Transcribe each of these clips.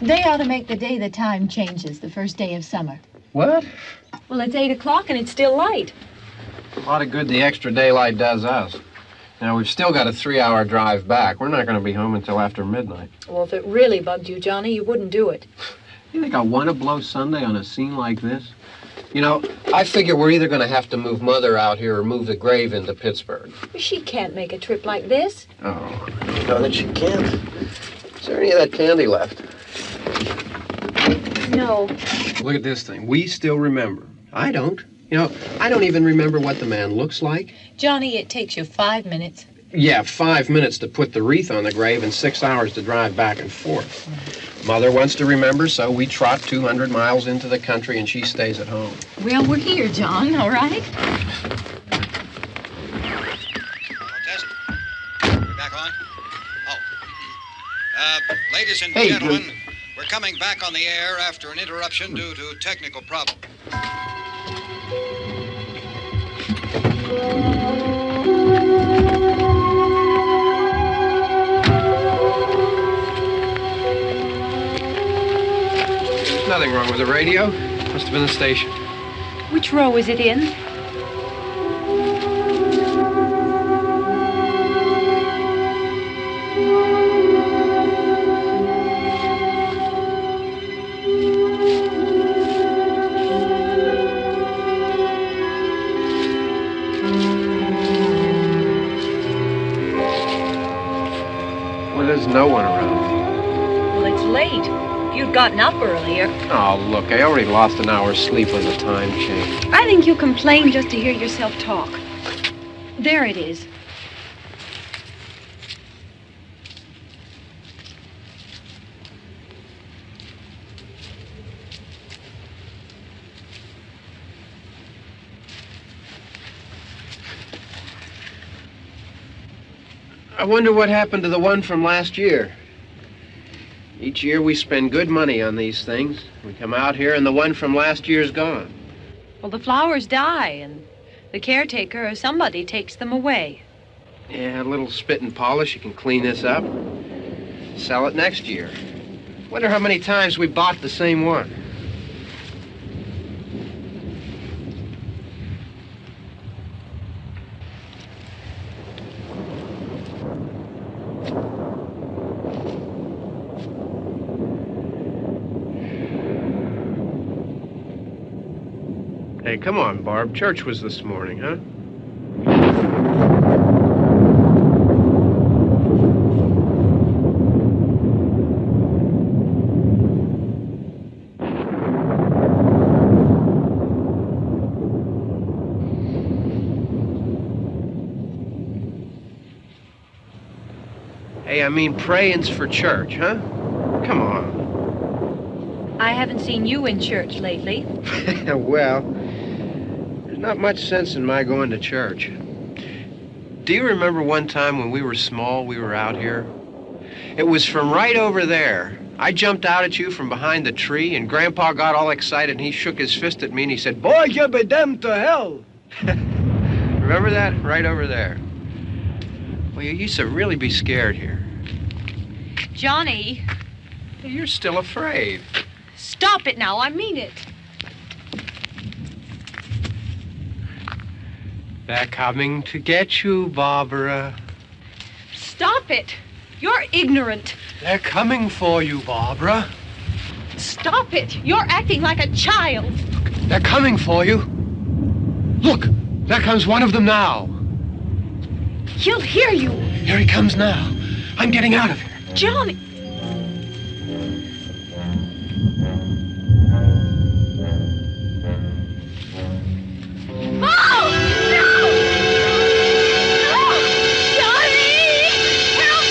They ought to make the day the time changes, the first day of summer. What? Well, it's 8 o'clock and it's still light. A lot of good the extra daylight does us. Now, we've still got a 3-hour drive back. We're not going to be home until after midnight. Well, if it really bugged you, Johnny, you wouldn't do it. You think I want to blow Sunday on a scene like this? You know, I figure we're either going to have to move Mother out here or move the grave into Pittsburgh. She can't make a trip like this. Oh, you know that she can't. Is there any of that candy left? No. Look at this thing. We still remember. I don't. You know, I don't even remember what the man looks like. Johnny, it takes you 5 minutes. Yeah, 5 minutes to put the wreath on the grave and 6 hours to drive back and forth. Mother wants to remember, so we trot 200 miles into the country and she stays at home. Well, we're here, John, all right? Test. We back on? Oh. Ladies and gentlemen, we're coming back on the air after an interruption due to technical problem. There's nothing wrong with the radio. Must have been the station. Which row is it in? Well, there's no one around. Well, it's late. If you'd gotten up earlier. Oh, look, I already lost an hour's sleep on the time change. I think you complain just to hear yourself talk. There it is. I wonder what happened to the one from last year. Each year we spend good money on these things. We come out here and the one from last year's gone. Well, the flowers die, and the caretaker or somebody takes them away. Yeah, a little spit and polish, you can clean this up. Sell it next year. Wonder how many times we bought the same one. Hey, come on, Barb. Church was this morning, huh? Hey, I mean, praying's for church, huh? Come on. I haven't seen you in church lately. Well, there's not much sense in my going to church. Do you remember one time when we were small, we were out here? It was from right over there I jumped out at you from behind the tree, and Grandpa got all excited, and he shook his fist at me, and he said, "Boy, you be damned to hell." Remember that? Right over there. Well, you used to really be scared here. Johnny, You're still afraid. stop it now. I mean it. They're coming to get you, Barbara. Stop it. You're ignorant. They're coming for you, Barbara. Stop it. You're acting like a child. They're coming for you. Look, there comes one of them now. He'll hear you. Here he comes now. I'm getting out of here. Johnny. Oh! No! No! Johnny! Help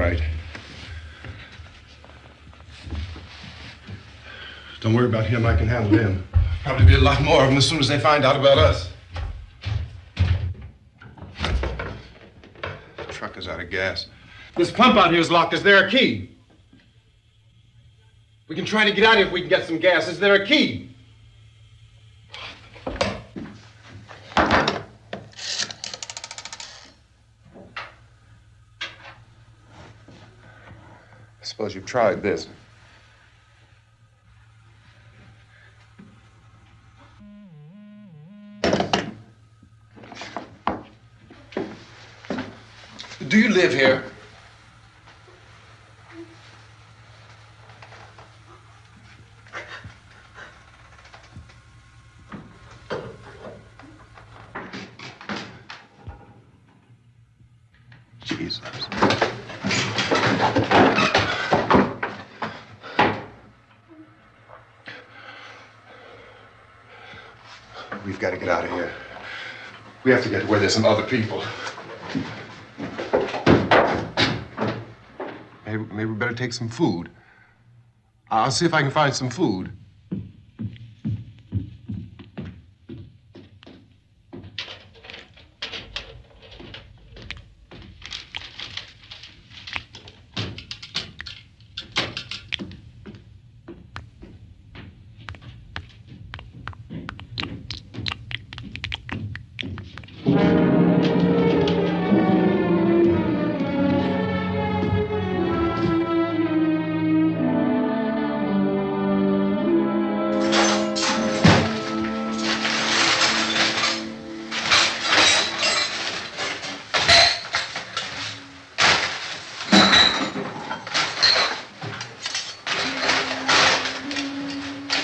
right. Don't worry about him. I can handle him. Probably be a lot more of them as soon as they find out about us. The truck is out of gas. This pump out here is locked. Is there a key? We can try to get out of here if we can get some gas. Is there a key? I suppose you've tried this. Do you live here? Jesus. We've got to get out of here. We have to get to where there's some other people. Maybe we better take some food. I'll see if I can find some food.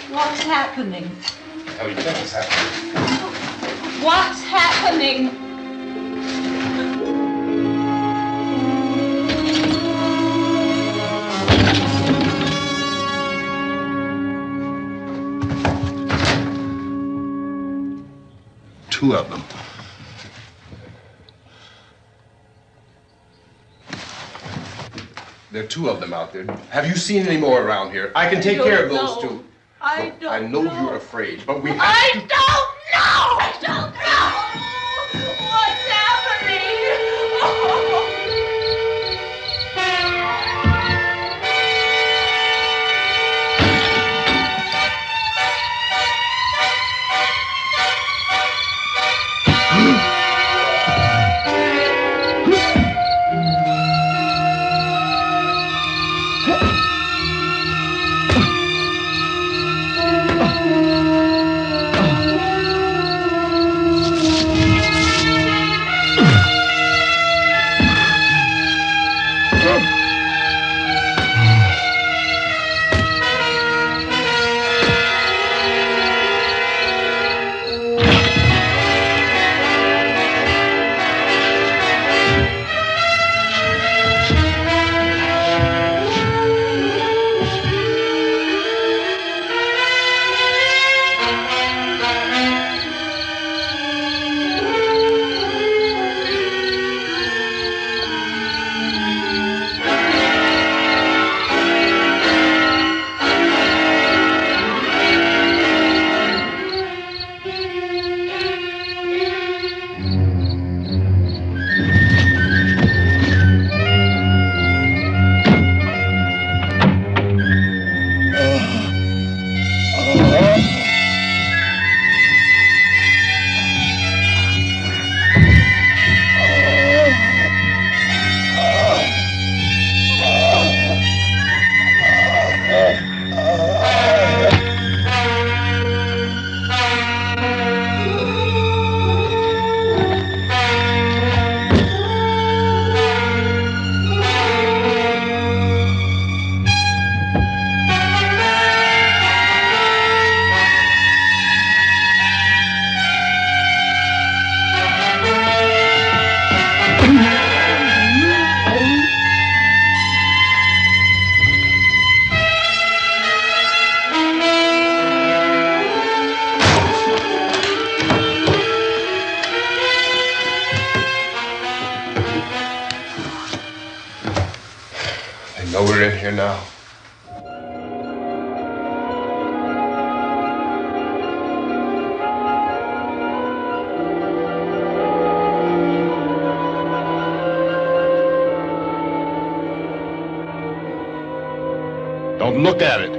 What's happening? How do you think it's happening? What's happening? Two of them. There are two of them out there. Have you seen any more around here? I can take care of those two. Look, I know you're afraid, but we have I to... don't know! I don't know! What's happening? know we're in here now. Don't look at it.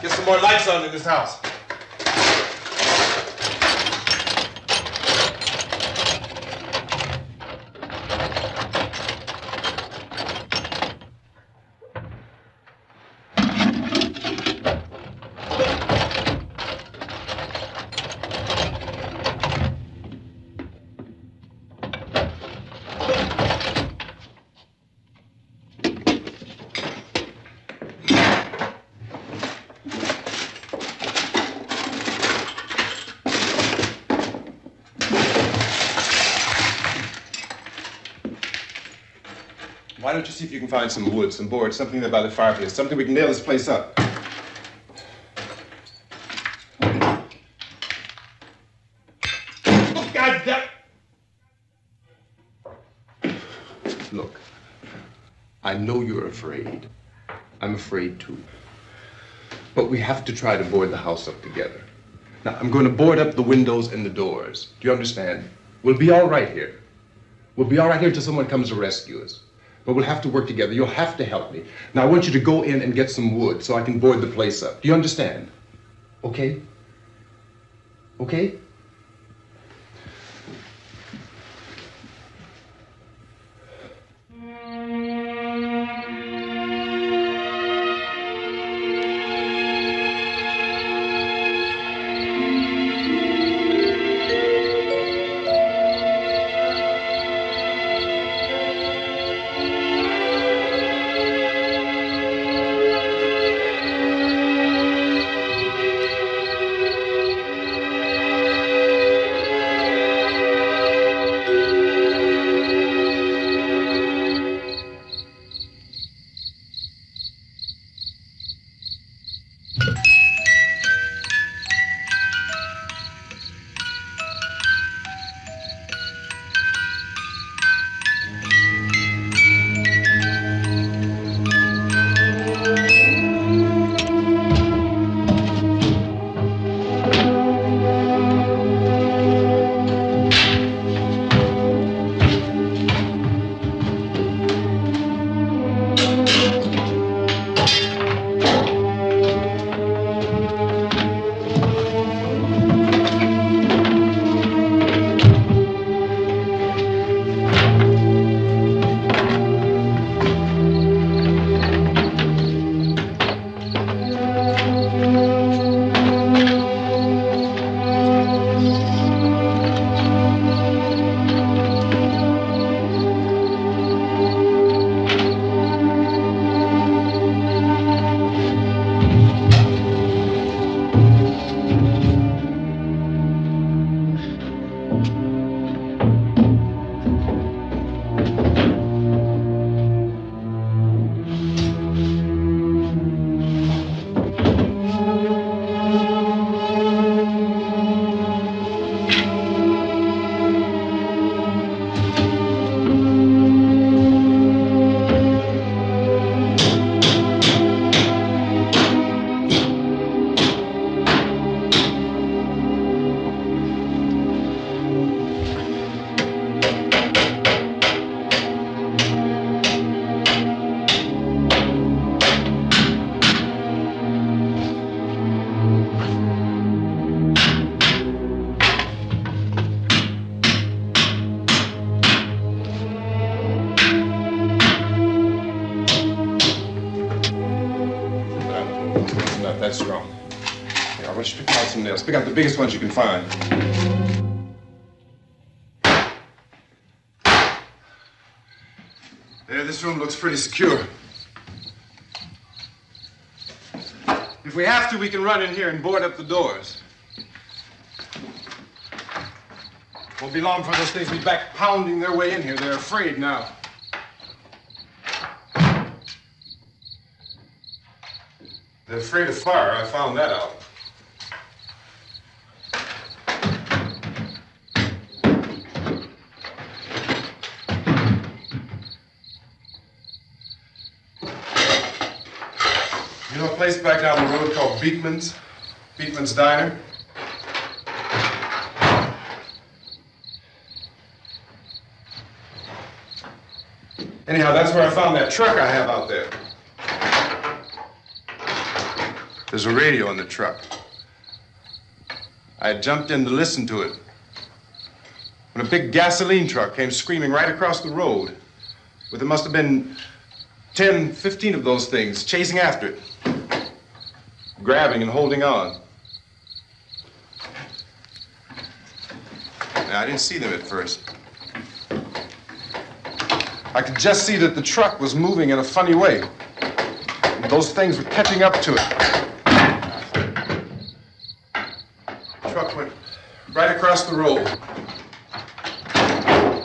Get some more lights on in this house. Why don't you see if you can find some wood, some boards, something there by the fireplace, something we can nail this place up. God damn! Look, I know you're afraid. I'm afraid too. But we have to try to board the house up together. Now, I'm going to board up the windows and the doors. Do you understand? We'll be all right here. We'll be all right here until someone comes to rescue us. But we'll have to work together. You'll have to help me. Now, I want you to go in and get some wood so I can board the place up. Do you understand? Okay? Okay? That's wrong. Here, I want you to pick out some nails. Pick out the biggest ones you can find. There, this room looks pretty secure. If we have to, we can run in here and board up the doors. Won't be long for those things to be back pounding their way in here. They're afraid now. They're afraid of fire. I found that out. You know a place back down the road called Beekman's? Beekman's Diner? Anyhow, that's where I found that truck I have out there. There's a radio in the truck. I had jumped in to listen to it when a big gasoline truck came screaming right across the road. Well, there must have been 10, 15 of those things chasing after it, grabbing and holding on. Now, I didn't see them at first. I could just see that the truck was moving in a funny way. And those things were catching up to it. The truck went right across the road.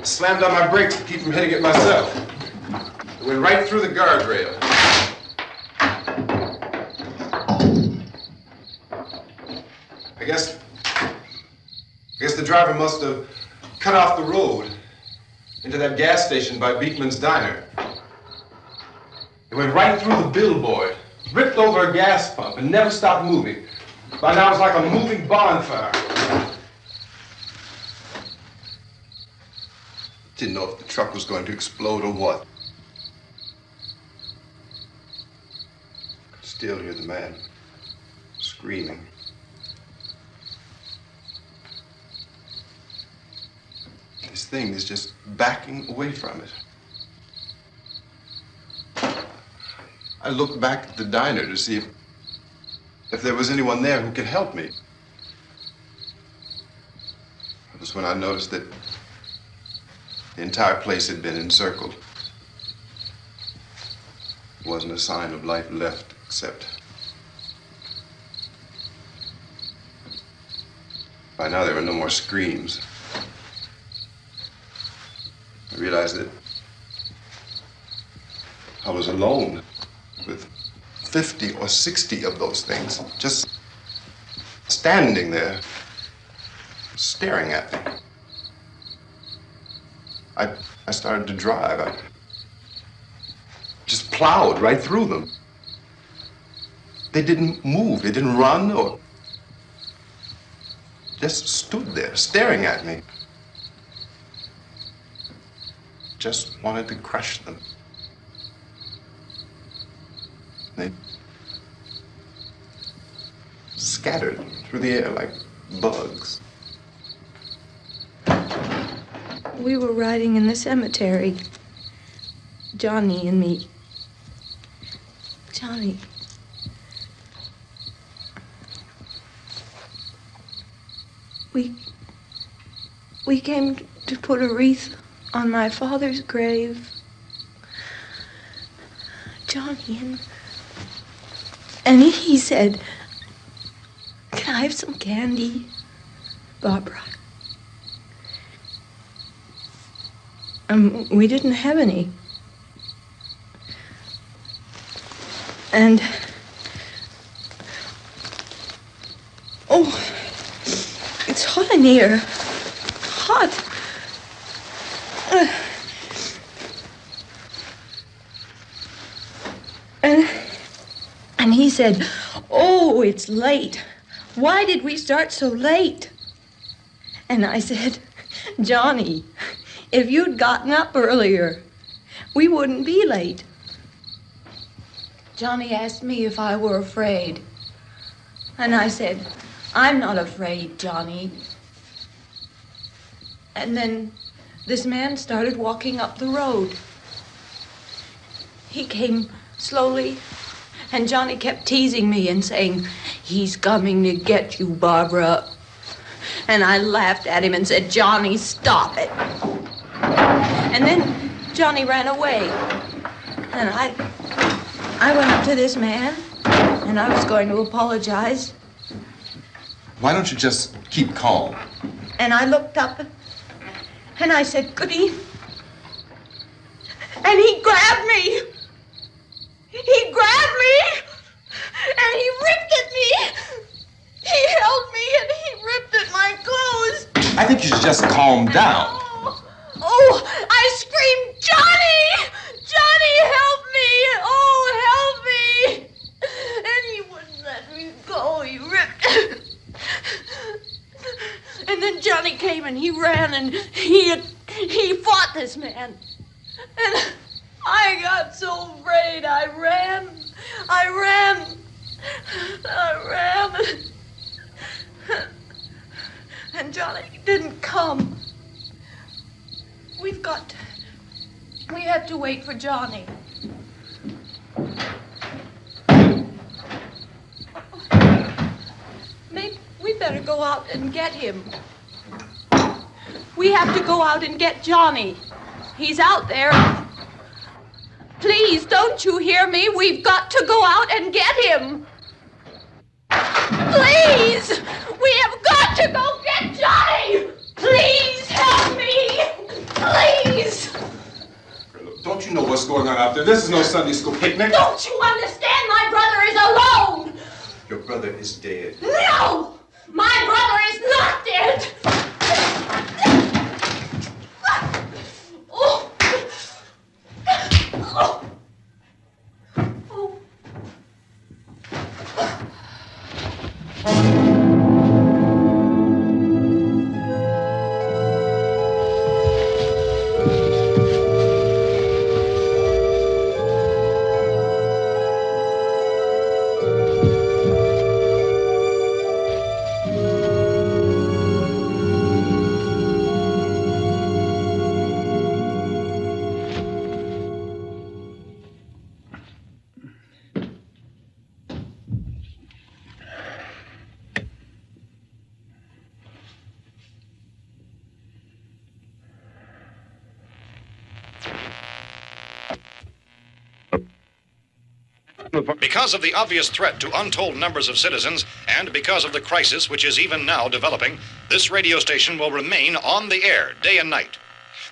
Slammed on my brakes to keep from hitting it myself. It went right through the guardrail. I guess the driver must have cut off the road into that gas station by Beekman's Diner. It went right through the billboard, ripped over a gas pump, and never stopped moving. By now, it was like a moving bonfire. Didn't know if the truck was going to explode or what. Could still hear the man screaming. This thing is just backing away from it. I looked back at the diner to see if there was anyone there who could help me. It was when I noticed that the entire place had been encircled. There wasn't a sign of life left except by now there were no more screams. I realized that I was alone with 50 or 60 of those things just standing there, staring at me. I started to drive. I just plowed right through them. They didn't move. They didn't run or just stood there staring at me. Just wanted to crush them. They scattered through the air like bugs. We were riding in the cemetery, Johnny and me. Johnny. We came to put a wreath on my father's grave. Johnny, and he said, "Can I have some candy, Barbara?" We didn't have any. And, oh, it's hot in here. Hot. And he said, "Oh, it's late. Why did we start so late?" And I said, "Johnny, if you'd gotten up earlier, we wouldn't be late." Johnny asked me if I were afraid. And I said, "I'm not afraid, Johnny." And then this man started walking up the road. He came slowly And Johnny kept teasing me and saying, "He's coming to get you, Barbara." And I laughed at him and said, "Johnny, stop it." And then Johnny ran away. And I went up to this man, and I was going to apologize. Why don't you just keep calm? And I looked up, and I said, "Good evening." And he grabbed me. He grabbed me, and he ripped at me. He held me, and he ripped at my clothes. I think you should just calm down. Oh, I screamed, "Johnny! Johnny, help me! Oh, help me!" And he wouldn't let me go. He ripped. And then Johnny came and he ran and he fought this man. And I got so afraid. I ran. And Johnny didn't come. We have to wait for Johnny. Maybe we better go out and get him. We have to go out and get Johnny. He's out there. Please, don't you hear me? We've got to go out and get him. Please! We have got to go get Johnny! Please help me! Please! Don't you know what's going on out there? This is no Sunday school picnic. Don't you understand? My brother is alone! Your brother is dead. No! My brother is not dead! Oh. Oh. Because of the obvious threat to untold numbers of citizens, and because of the crisis which is even now developing, this radio station will remain on the air day and night.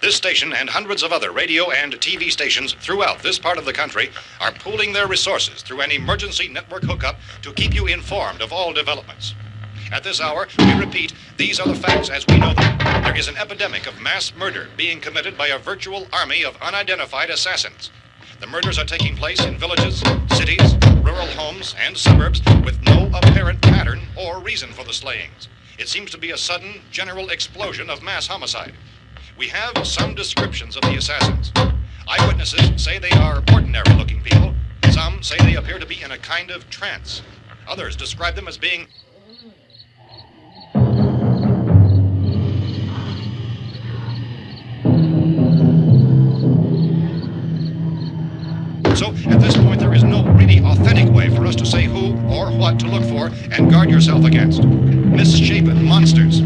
This station and hundreds of other radio and TV stations throughout this part of the country are pooling their resources through an emergency network hookup to keep you informed of all developments. At this hour, we repeat, these are the facts as we know them. There is an epidemic of mass murder being committed by a virtual army of unidentified assassins. The murders are taking place in villages, cities, rural homes, and suburbs with no apparent pattern or reason for the slayings. It seems to be a sudden, general explosion of mass homicide. We have some descriptions of the assassins. Eyewitnesses say they are ordinary-looking people. Some say they appear to be in a kind of trance. Others describe them as being So, at this point, there is no really authentic way for us to say who or what to look for and guard yourself against. Misshapen monsters.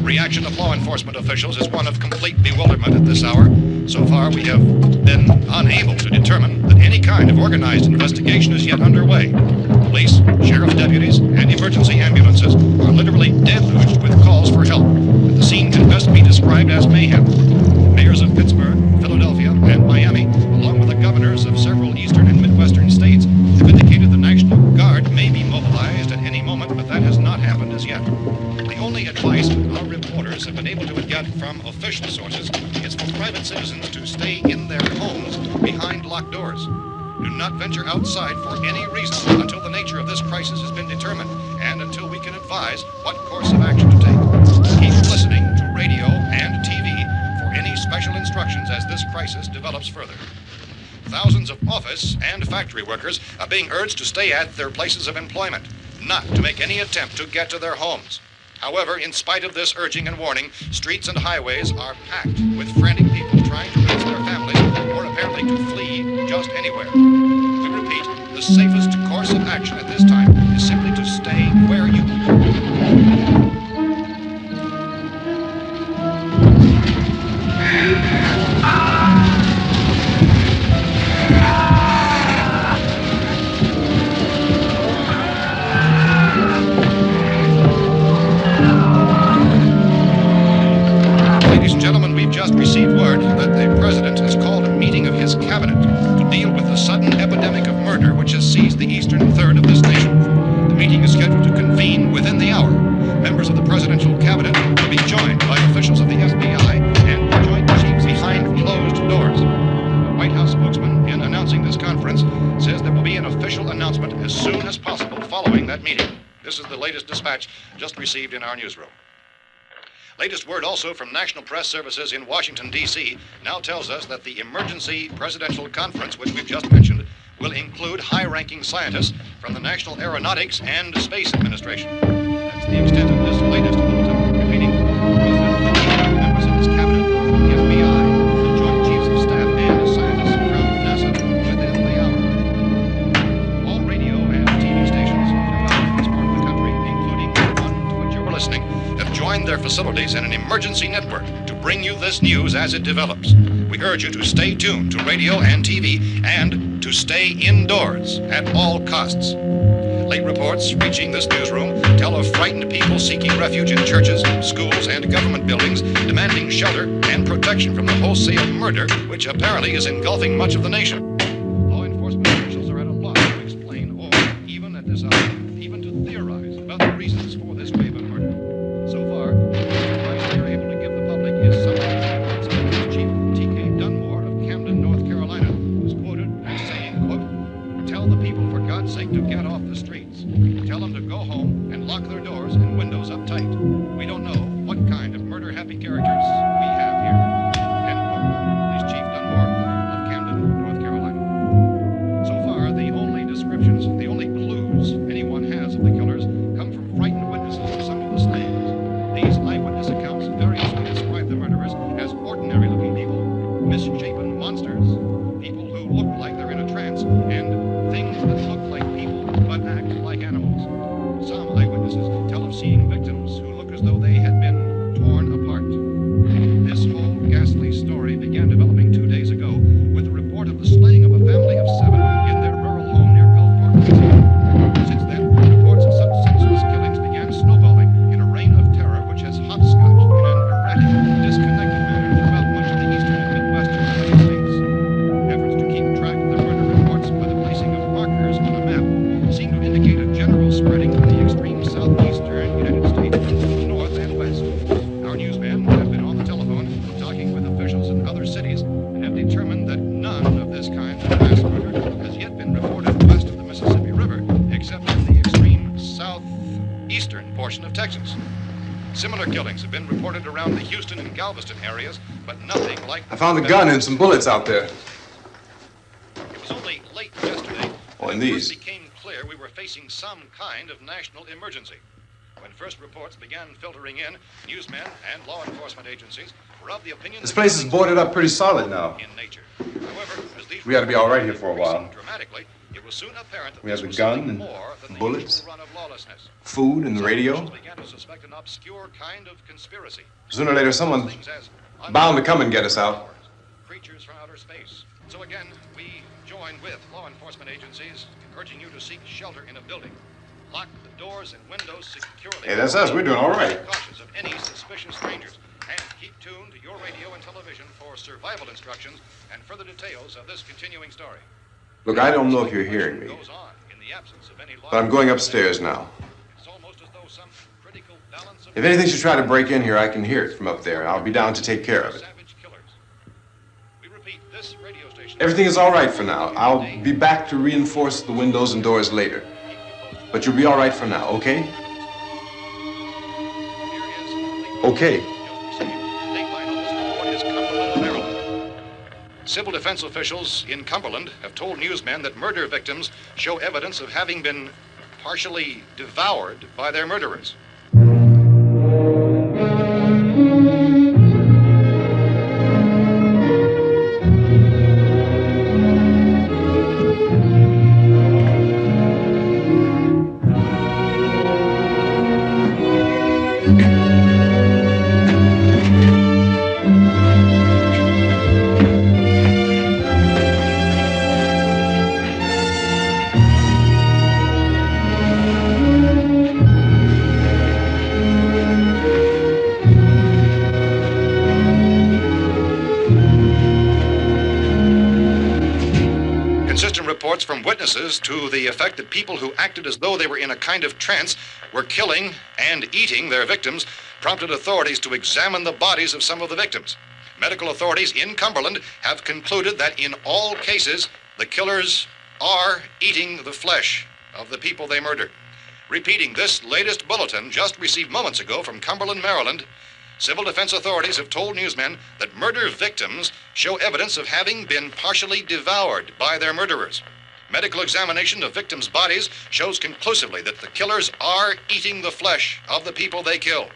Reaction of law enforcement officials is one of complete bewilderment at this hour. So far, we have been unable to determine that any kind of organized investigation is yet underway. Police, sheriff's deputies, and emergency ambulances are literally deluged with calls for help. The scene can best be described as mayhem. Mayors of Pittsburgh, Philadelphia, and Miami, along with the governors of several eastern and midwestern states, have indicated the National Guard may be mobilized at any moment, but that has not happened as yet. The only advice our reporters have been able to get from official sources is for private citizens to stay in their homes behind locked doors. Do not venture outside for any reason until the nature of this crisis has been determined and until we can advise what course of action to take. Keep listening to radio and TV for any special instructions as this crisis develops further. Thousands of office and factory workers are being urged to stay at their places of employment, not to make any attempt to get to their homes. However, in spite of this urging and warning, streets and highways are packed with frantic people trying to reach their families or apparently to flee just anywhere. We repeat, the safest that the president has called a meeting of his cabinet to deal with the sudden epidemic of murder which has seized the eastern third of this nation. The meeting is scheduled to convene within the hour. Members of the presidential cabinet will be joined by officials of the FBI and joint chiefs behind closed doors. The White House spokesman, in announcing this conference, says there will be an official announcement as soon as possible following that meeting. This is the latest dispatch just received in our newsroom. Latest word also from National Press Services in Washington, D.C. now tells us that the emergency presidential conference, which we've just mentioned, will include high-ranking scientists from the National Aeronautics and Space Administration. That's the extent of this latest bulletin. Repeating, the President, members of his cabinet, the FBI, the Joint Chiefs of Staff, and scientists from NASA within the hour. All radio and TV stations throughout this part of the country, including the one to which you were listening, have joined their facilities in an emergency network to bring you this news as it develops. We urge you to stay tuned to radio and TV and to stay indoors at all costs. Late reports reaching this newsroom tell of frightened people seeking refuge in churches, schools, and government buildings, demanding shelter and protection from the wholesale murder which apparently is engulfing much of the nation. Law enforcement officials are at a loss to explain or, even at this hour, even to theorize about the reasons for this wave of murder. So far, the advice we are able to give the public is something that Chief T.K. Dunmore of Camden, North Carolina, was quoted as saying, quote, "Tell the people, for God's sake, to get off the streets. Tell them to go home and lock their doors and windows up tight. We don't know what kind of murder-happy characters we have here." End quote. This Chief Dunmore of Camden, North Carolina. So far, the only descriptions, the only clues anyone has of the killers come from frightened witnesses of some of the slayings. These eyewitness accounts variously describe the murderers as ordinary-looking people, misshapen monsters, people who look like they're in a trance, and things that look like people but act like animals. Some eyewitnesses tell of seeing victims who look as though they had been torn apart. This whole ghastly story began developing 2 days ago with the report of the slaying of a family of 7 in their rural home near Gulfport, Louisiana. Since then, reports of such senseless killings began snowballing in a reign of terror which has hopscotched in an erratic, disconnected manner throughout much of the eastern and midwestern United States. Efforts to keep track of the murder reports by the placing of markers on a map seem to indicate a general spreading from the extreme southeastern United States to the north and west. Our newsmen have been on the telephone talking with officials in other cities and have determined that none of this kind of mass murder has yet been reported west of the Mississippi River, except in the extreme southeastern portion of Texas. Similar killings have been reported around the Houston and Galveston areas, but nothing like... I found a gun and some bullets out there. It was only late yesterday Oh, and that it these. first became clear we were facing some kind of national emergency. When first reports began filtering in, newsmen and law enforcement agencies were of the opinion This that place is things boarded were up pretty solid now. in nature. However, as these We ought to be all right here reports for a while. increased dramatically, it was soon apparent that We have this the was gun something and more than the bullets, usual run of lawlessness. Food and the Some radio. officials began to suspect an obscure kind of conspiracy. Sooner or later, someone's Things as bound to come and get us out. creatures from outer space. So again, we join with law enforcement agencies, urging you to seek shelter in a building. Lock the doors and windows securely. Hey, that's us. We're doing all right. Be cautious of any suspicious strangers. And keep tuned to your radio and television for survival instructions and further details of this continuing story. Look, I don't know if you're hearing me, Goes on in the absence of any law. but I'm going upstairs now. It's almost as though some critical balance of If anything should try to break in here, I can hear it from up there. I'll be down to take care of it. savage killers. We repeat, this radio station. Everything is all right for now. I'll be back to reinforce the windows and doors later. But you'll be all right for now, okay? Okay. Dateline on this report is Cumberland, Maryland. Civil defense officials in Cumberland have told newsmen that murder victims show evidence of having been partially devoured by their murderers. Inconsistent reports from witnesses to the effect that people who acted as though they were in a kind of trance were killing and eating their victims prompted authorities to examine the bodies of some of the victims. Medical authorities in Cumberland have concluded that in all cases, the killers are eating the flesh of the people they murdered. Repeating this latest bulletin just received moments ago from Cumberland, Maryland, civil defense authorities have told newsmen that murder victims show evidence of having been partially devoured by their murderers. Medical examination of victims' bodies shows conclusively that the killers are eating the flesh of the people they kill.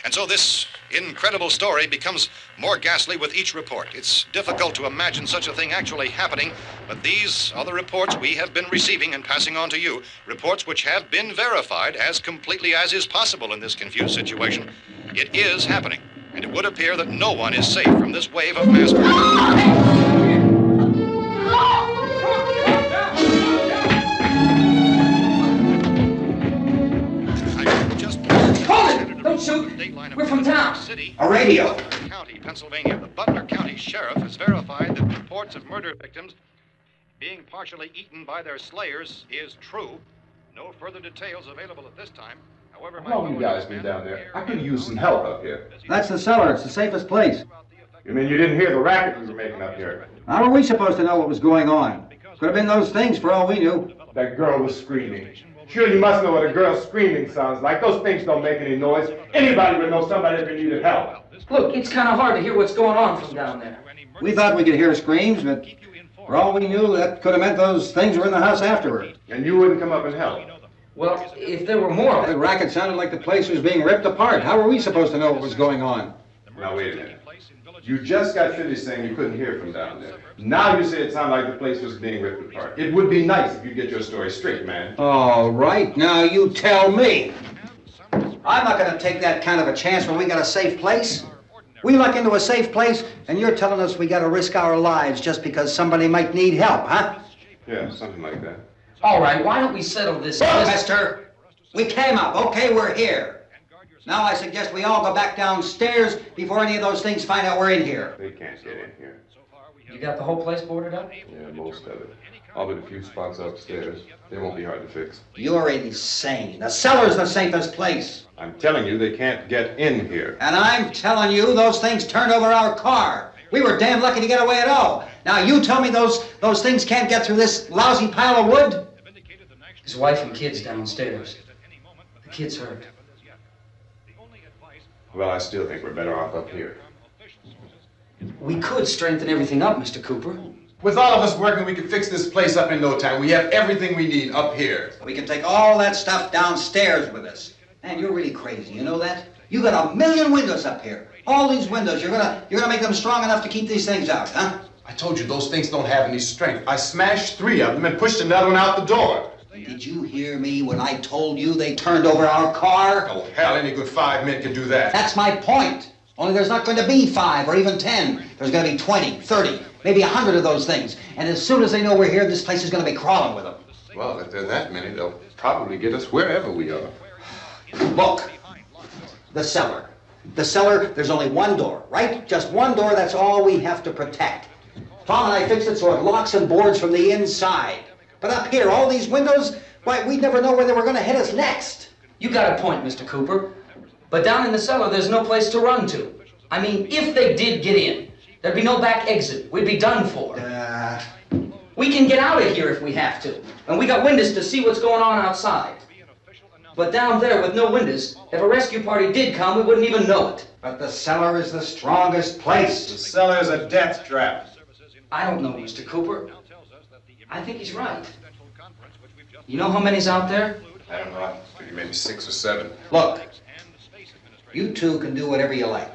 And so this incredible story becomes more ghastly with each report. It's difficult to imagine such a thing actually happening, but these are the reports we have been receiving and passing on to you, reports which have been verified as completely as is possible in this confused situation. It is happening, and it would appear that no one is safe from this wave of mass murder. Don't shoot. We're from town. A radio. County, Pennsylvania. The Butler County Sheriff has verified that reports of murder victims being partially eaten by their slayers is true. No further details available at this time. However, how long you guys been down there? I could use some help up here. That's the cellar. It's the safest place. You mean you didn't hear the racket we were making up here? How are we supposed to know what was going on? Could have been those things for all we knew. That girl was screaming. Sure, you must know what a girl screaming sounds like. Those things don't make any noise. Anybody would know somebody ever needed help. Look, it's kind of hard to hear what's going on from down there. We thought we could hear screams, but for all we knew, that could have meant those things were in the house afterward. And you wouldn't come up and help? Well, if there were more... The racket sounded like the place was being ripped apart. How were we supposed to know what was going on? Now, wait a minute. You just got finished saying you couldn't hear from down there. Now you say it sounded like the place was being ripped apart. It would be nice if you get your story straight, man. All right, now you tell me. I'm not going to take that kind of a chance when we got a safe place. We luck into a safe place, and you're telling us we got to risk our lives just because somebody might need help, huh? Yeah, something like that. All right, why don't we settle this? Look, mister, we came up. Okay, we're here. Now I suggest we all go back downstairs before any of those things find out we're in here. They can't get in here. You got the whole place boarded up? Yeah, most of it. All but a few spots upstairs. They won't be hard to fix. You're insane. The cellar's the safest place. I'm telling you, they can't get in here. And I'm telling you, those things turned over our car. We were damn lucky to get away at all. Now you tell me those things can't get through this lousy pile of wood? His wife and kids downstairs. The kid's hurt. Well, I still think we're better off up here. We could strengthen everything up, Mr. Cooper. With all of us working, we can fix this place up in no time. We have everything we need up here. We can take all that stuff downstairs with us. Man, you're really crazy, you know that? You got 1,000,000 windows up here. All these windows, you're gonna make them strong enough to keep these things out, huh? I told you those things don't have any strength. I smashed 3 of them and pushed another one out the door. Did you hear me when I told you they turned over our car? Oh, hell, any good 5 men can do that. That's my point. Only there's not going to be 5 or even 10. There's going to be 20, 30, maybe 100 of those things. And as soon as they know we're here, this place is going to be crawling with them. Well, if there are that many, they'll probably get us wherever we are. Look, the cellar. The cellar, there's only one door, right? Just one door, that's all we have to protect. Tom and I fixed it so it locks and boards from the inside. But up here, all these windows, why, we'd never know where they were going to hit us next. You got a point, Mr. Cooper. But down in the cellar, there's no place to run to. I mean, if they did get in, there'd be no back exit. We'd be done for. We can get out of here if we have to. And we got windows to see what's going on outside. But down there with no windows, if a rescue party did come, we wouldn't even know it. But the cellar is the strongest place. The cellar is a death trap. I don't know, Mr. Cooper. I think he's right. You know how many's out there? I don't know. Maybe 6 or 7. Look, you two can do whatever you like.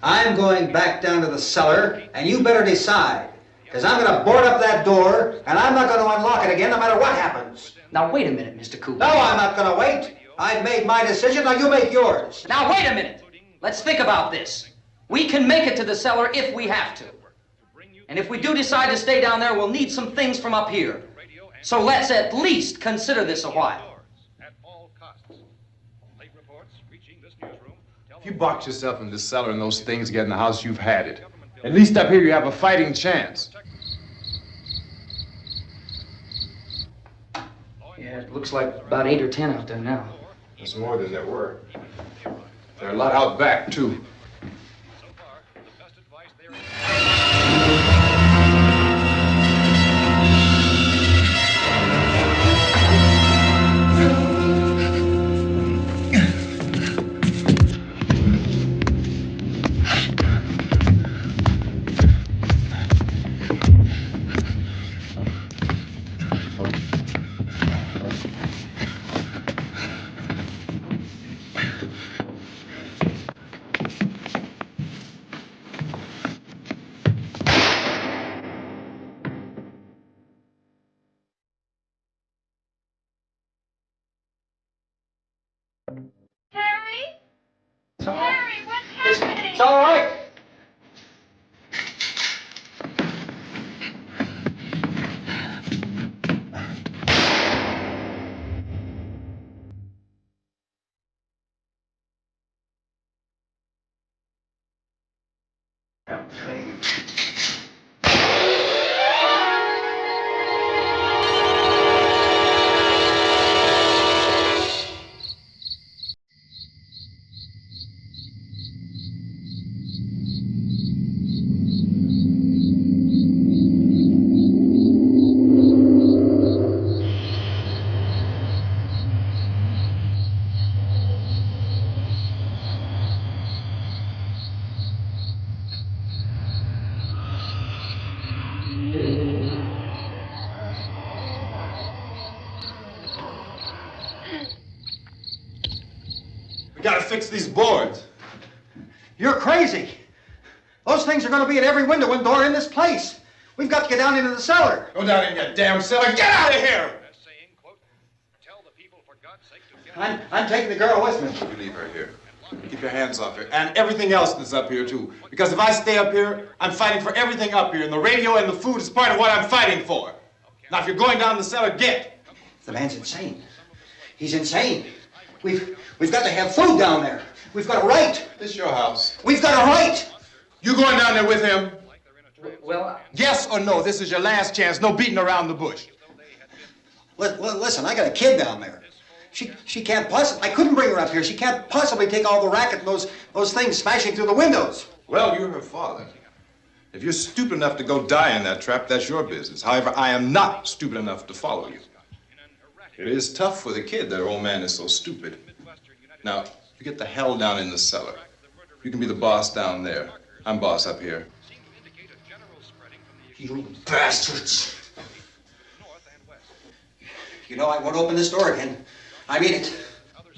I'm going back down to the cellar, and you better decide. Because I'm going to board up that door, and I'm not going to unlock it again no matter what happens. Now, wait a minute, Mr. Cooper. No, I'm not going to wait. I've made my decision, now you make yours. Now, wait a minute. Let's think about this. We can make it to the cellar if we have to. And if we do decide to stay down there, we'll need some things from up here. So let's at least consider this a while. If you box yourself in this cellar and those things get in the house, you've had it. At least up here you have a fighting chance. Yeah, it looks like about 8 or 10 out there now. There's more than there were. There are a lot out back, too. It's all right. We gotta fix these boards. You're crazy. Those things are going to be at every window and door in this place. We've got to get down into the cellar. Go down in your damn cellar. Get out of here! I'm taking the girl with me. You leave her here. Keep your hands off her. And everything else that's up here, too. Because if I stay up here, I'm fighting for everything up here. And the radio and the food is part of what I'm fighting for. Now, if you're going down the cellar, get. The man's insane. He's insane. We've got to have food down there. We've got a right. This is your house. We've got a right. You going down there with him? Well, Yes or no? This is your last chance. No beating around the bush. Listen, I got a kid down there. She can't possibly, I couldn't bring her up here. She can't possibly take all the racket and those things smashing through the windows. Well, you're her father. If you're stupid enough to go die in that trap, that's your business. However, I am not stupid enough to follow you. It is tough for the kid that her old man is so stupid. Now, you get the hell down in the cellar. You can be the boss down there. I'm boss up here. You bastards. You know, I won't open this door again. I mean it.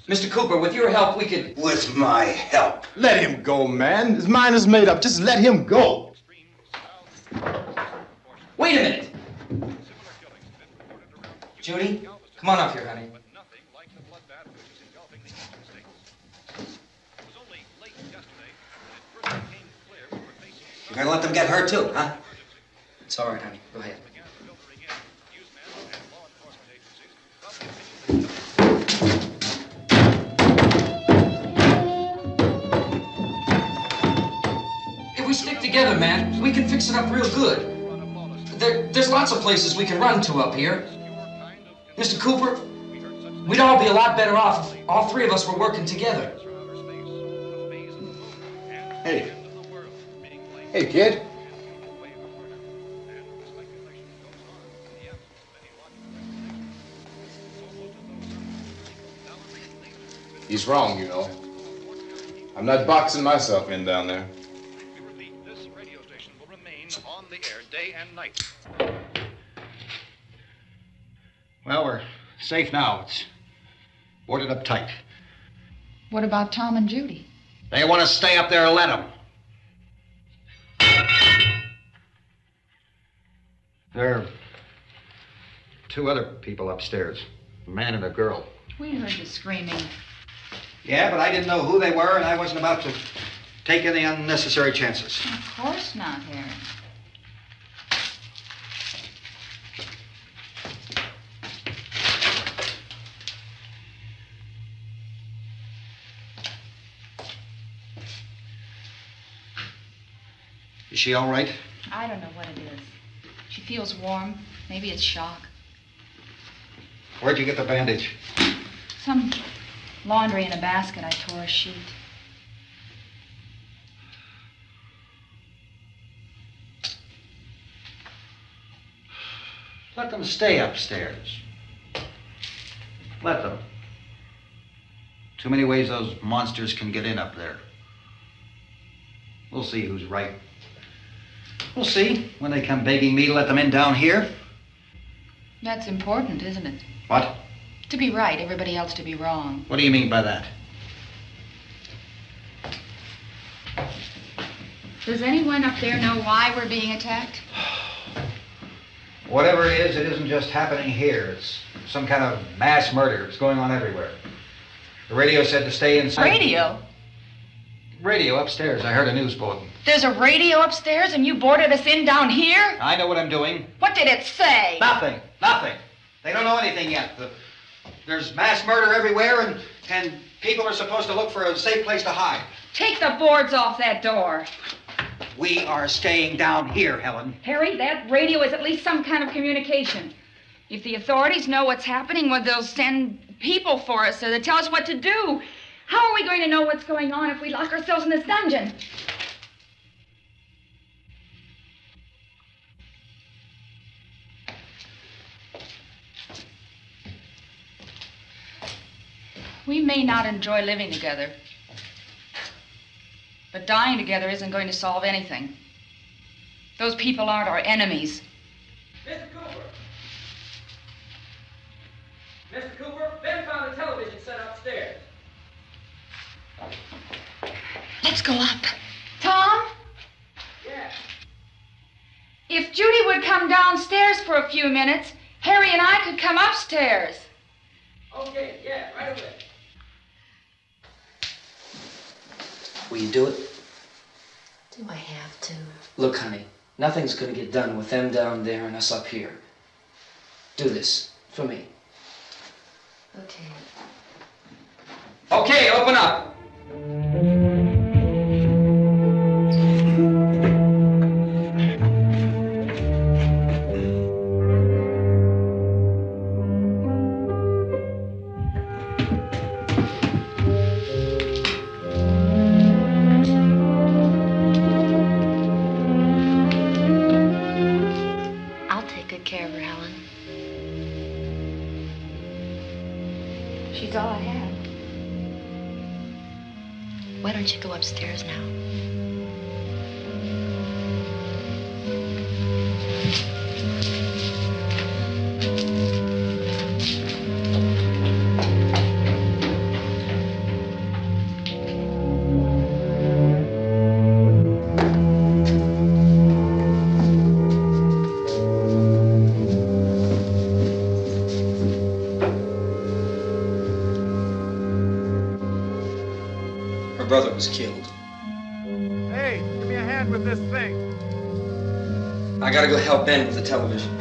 Mr. Cooper, with your help, we could... With my help. Let him go, man. His mind is made up. Just let him go. Wait a minute. Judy, come on up here, honey. You're gonna let them get hurt too, huh? It's all right, honey. Go ahead. If we stick together, man, we can fix it up real good. There's lots of places we can run to up here. Mr. Cooper, we'd all be a lot better off if all three of us were working together. Hey. Hey, kid. He's wrong, you know. I'm not boxing myself in down there. This radio station will remain on the air day and night. Well, we're safe now. It's boarded up tight. What about Tom and Judy? They want to stay up there, let them. There are two other people upstairs, a man and a girl. We heard the screaming. Yeah, but I didn't know who they were, and I wasn't about to take any unnecessary chances. Of course not, Harry. Is she all right? I don't know what it is. She feels warm. Maybe it's shock. Where'd you get the bandage? Some laundry in a basket. I tore a sheet. Let them stay upstairs. Let them. Too many ways those monsters can get in up there. We'll see who's right. We'll see when they come begging me to let them in down here. That's important, isn't it? What? To be right, everybody else to be wrong. What do you mean by that? Does anyone up there know why we're being attacked? Whatever it isn't just happening here. It's some kind of mass murder. It's going on everywhere. The radio said to stay inside. Radio? Radio upstairs. I heard a news bulletin. There's a radio upstairs and you boarded us in down here? I know what I'm doing. What did it say? Nothing. Nothing. They don't know anything yet. There's mass murder everywhere and people are supposed to look for a safe place to hide. Take the boards off that door. We are staying down here, Helen. Harry, that radio is at least some kind of communication. If the authorities know what's happening, well, they'll send people for us so they tell us what to do. How are we going to know what's going on if we lock ourselves in this dungeon? We may not enjoy living together, but dying together isn't going to solve anything. Those people aren't our enemies. Mr. Cooper! Mr. Cooper, Ben found a television set upstairs. Let's go up. Tom? Yeah. If Judy would come downstairs for a few minutes, Harry and I could come upstairs. Okay, yeah, right away. Will you do it? Do I have to? Look, honey, nothing's gonna get done with them down there and us up here. Do this for me. Okay. Okay, open up. She's all I have. Why don't you go upstairs now? Her brother was killed. Hey, give me a hand with this thing. I gotta go help Ben with the television.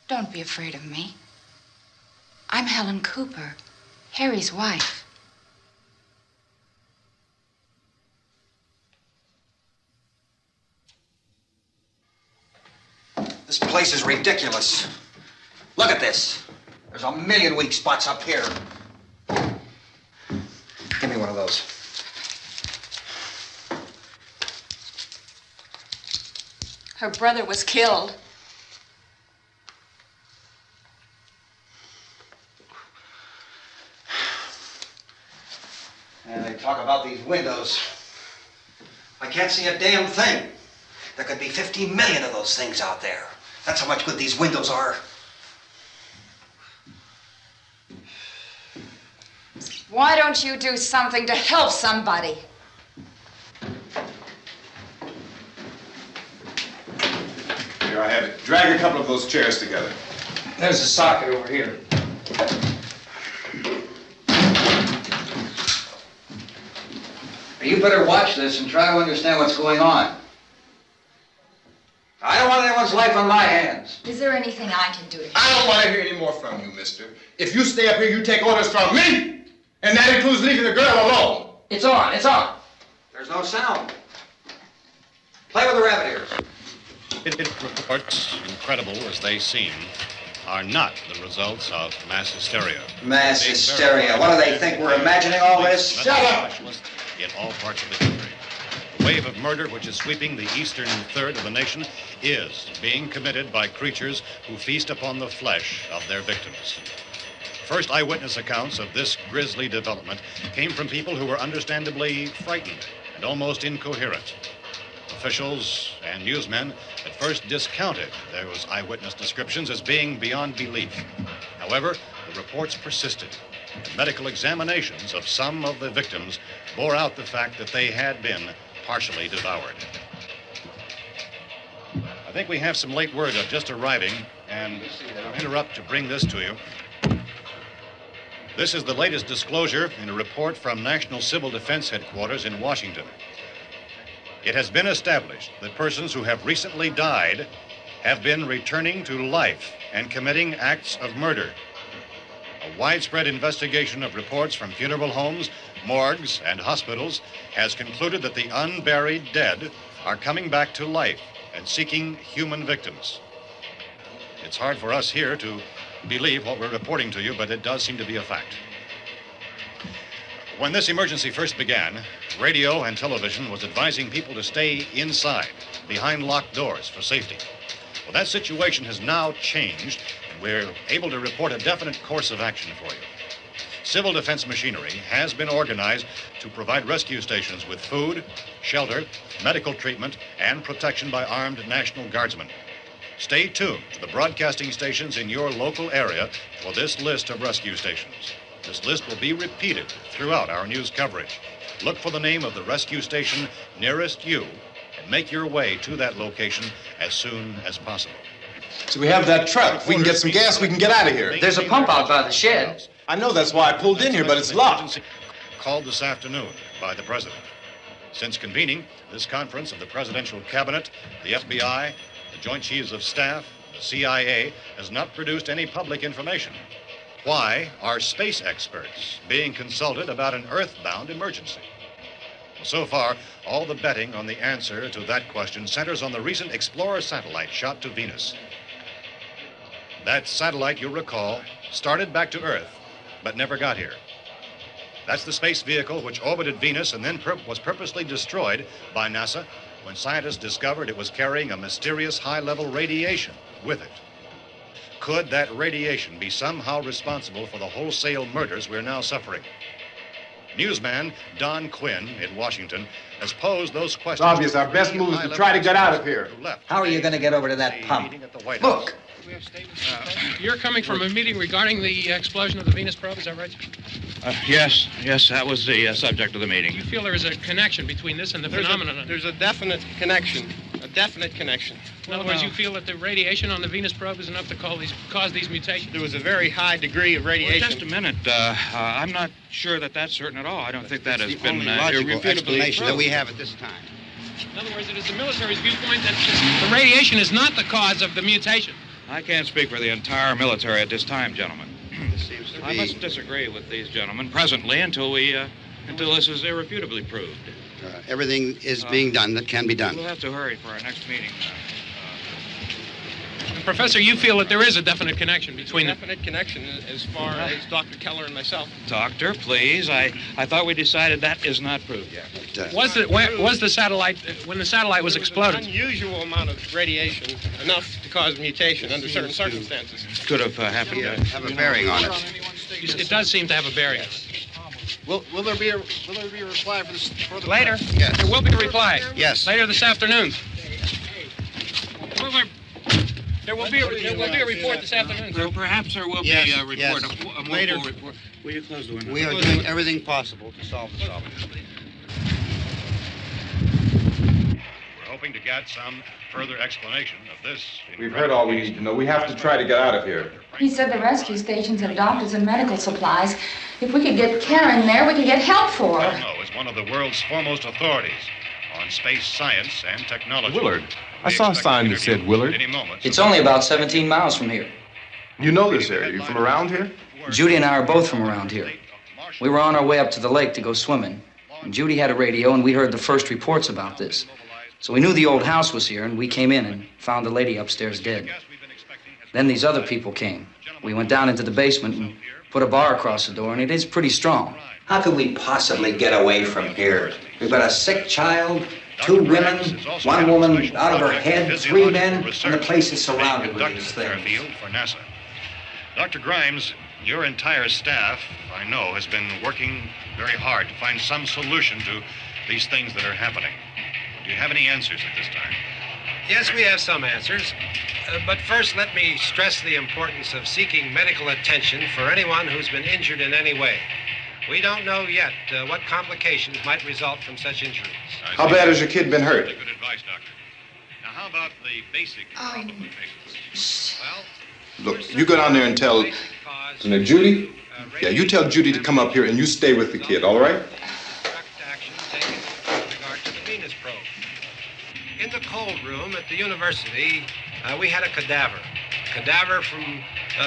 Don't be afraid of me. I'm Helen Cooper, Harry's wife. This place is ridiculous. Look at this. There's a million weak spots up here. Give me one of those. Her brother was killed. And they talk about these windows. I can't see a damn thing. There could be 50 million of those things out there. That's how much good these windows are. Why don't you do something to help somebody? Here I have it. Drag a couple of those chairs together. There's a socket over here. You better watch this and try to understand what's going on. I don't want anyone's life on my hands. Is there anything I can do to help? I don't want to hear any more from you, mister. If you stay up here, you take orders from me. And that includes leaving the girl alone. It's on, it's on. There's no sound. Play with the rabbit ears. Reports, incredible as they seem, are not the results of mass hysteria. Mass hysteria. What do they think? We're imagining all this? Shut up! In all parts of the country. The wave of murder which is sweeping the eastern third of the nation is being committed by creatures who feast upon the flesh of their victims. First eyewitness accounts of this grisly development came from people who were understandably frightened and almost incoherent. Officials and newsmen at first discounted those eyewitness descriptions as being beyond belief. However, the reports persisted. The medical examinations of some of the victims bore out the fact that they had been partially devoured. I think we have some late word just arriving, and I'll interrupt to bring this to you. This is the latest disclosure in a report from National Civil Defense Headquarters in Washington. It has been established that persons who have recently died have been returning to life and committing acts of murder. A widespread investigation of reports from funeral homes, morgues, and hospitals has concluded that the unburied dead are coming back to life and seeking human victims. It's hard for us here to believe what we're reporting to you, but it does seem to be a fact. When this emergency first began, radio and television was advising people to stay inside, behind locked doors for safety. Well, that situation has now changed, and we're able to report a definite course of action for you. Civil defense machinery has been organized to provide rescue stations with food, shelter, medical treatment, and protection by armed National Guardsmen. Stay tuned to the broadcasting stations in your local area for this list of rescue stations. This list will be repeated throughout our news coverage. Look for the name of the rescue station nearest you and make your way to that location as soon as possible. So we have that truck. If we can get some gas, we can get out of here. There's a pump out by the shed. I know, that's why I pulled in here, but it's locked. Called this afternoon by the President. Since convening this conference of the Presidential Cabinet, the FBI, the Joint Chiefs of Staff, the CIA has not produced any public information. Why are space experts being consulted about an earthbound emergency? Well, so far, all the betting on the answer to that question centers on the recent Explorer satellite shot to Venus. That satellite, you'll recall, started back to Earth, but never got here. That's the space vehicle which orbited Venus and then was purposely destroyed by NASA when scientists discovered it was carrying a mysterious high-level radiation with it. Could that radiation be somehow responsible for the wholesale murders we're now suffering? Newsman Don Quinn in Washington has posed those questions. It's obvious our best move is to try to get out of here. How are you going to get over to that pump? Look! You're coming from a meeting regarding the explosion of the Venus probe, is that right? Yes, that was the subject of the meeting. You feel there is a connection between this and the phenomenon? There's a definite connection. In other words, you feel that the radiation on the Venus probe is enough to cause these mutations? There was a very high degree of radiation. Well, just a minute. I'm not sure that that's certain at all. I don't think that has been logical explanation proved. that we have at this time. In other words, it is the military's viewpoint that the radiation is not the cause of the mutation. I can't speak for the entire military at this time, gentlemen. This seems to be... I must disagree with these gentlemen presently until this is irrefutably proved. Everything is being done that can be done. We'll have to hurry for our next meeting. Professor, you feel that there is a definite connection between them? Definite connection as far as Dr. Keller and myself. Doctor, please. I thought we decided that is not proved yet. Was the satellite, when the satellite was exploded? An unusual amount of radiation, enough to cause mutation under certain circumstances. Could have happened. Have a bearing on it. It does seem to have a bearing. Will there be a reply for the later? Yes. There will be a reply. Yes. Later this afternoon. There will be a report this afternoon. Perhaps there will be a report, a more Later. full report. Will you close the window? We are doing everything possible to solve the problem. We're hoping to get some further explanation of this. We've heard all we need to know. We have to try to get out of here. He said the rescue stations have doctors and medical supplies. If we could get care in there, we could get help for her. No, is one of the world's foremost authorities on space science and technology. Willard. I saw a sign that said Willard. Any moment. It's only about 17 miles from here. You know this area. You from around here? Judy and I are both from around here. We were on our way up to the lake to go swimming, and Judy had a radio, and we heard the first reports about this. So we knew the old house was here, and we came in and found the lady upstairs dead. Then these other people came. We went down into the basement and put a bar across the door, and it is pretty strong. How could we possibly get away from here? We've got a sick child, 2 women, 1 woman out of her head, 3 men, and the place is surrounded with these things. For NASA. Dr. Grimes, your entire staff, I know, has been working very hard to find some solution to these things that are happening. Do you have any answers at this time? Yes, we have some answers. But first, let me stress the importance of seeking medical attention for anyone who's been injured in any way. We don't know yet what complications might result from such injuries. How bad has your kid been hurt? Good advice, Doctor. Now, how about the basic problem of patients? Well, Look, you go down there and tell Judy? Yeah, you tell Judy to come up here and you stay with the kid, all right? In the cold room at the university, we had a cadaver from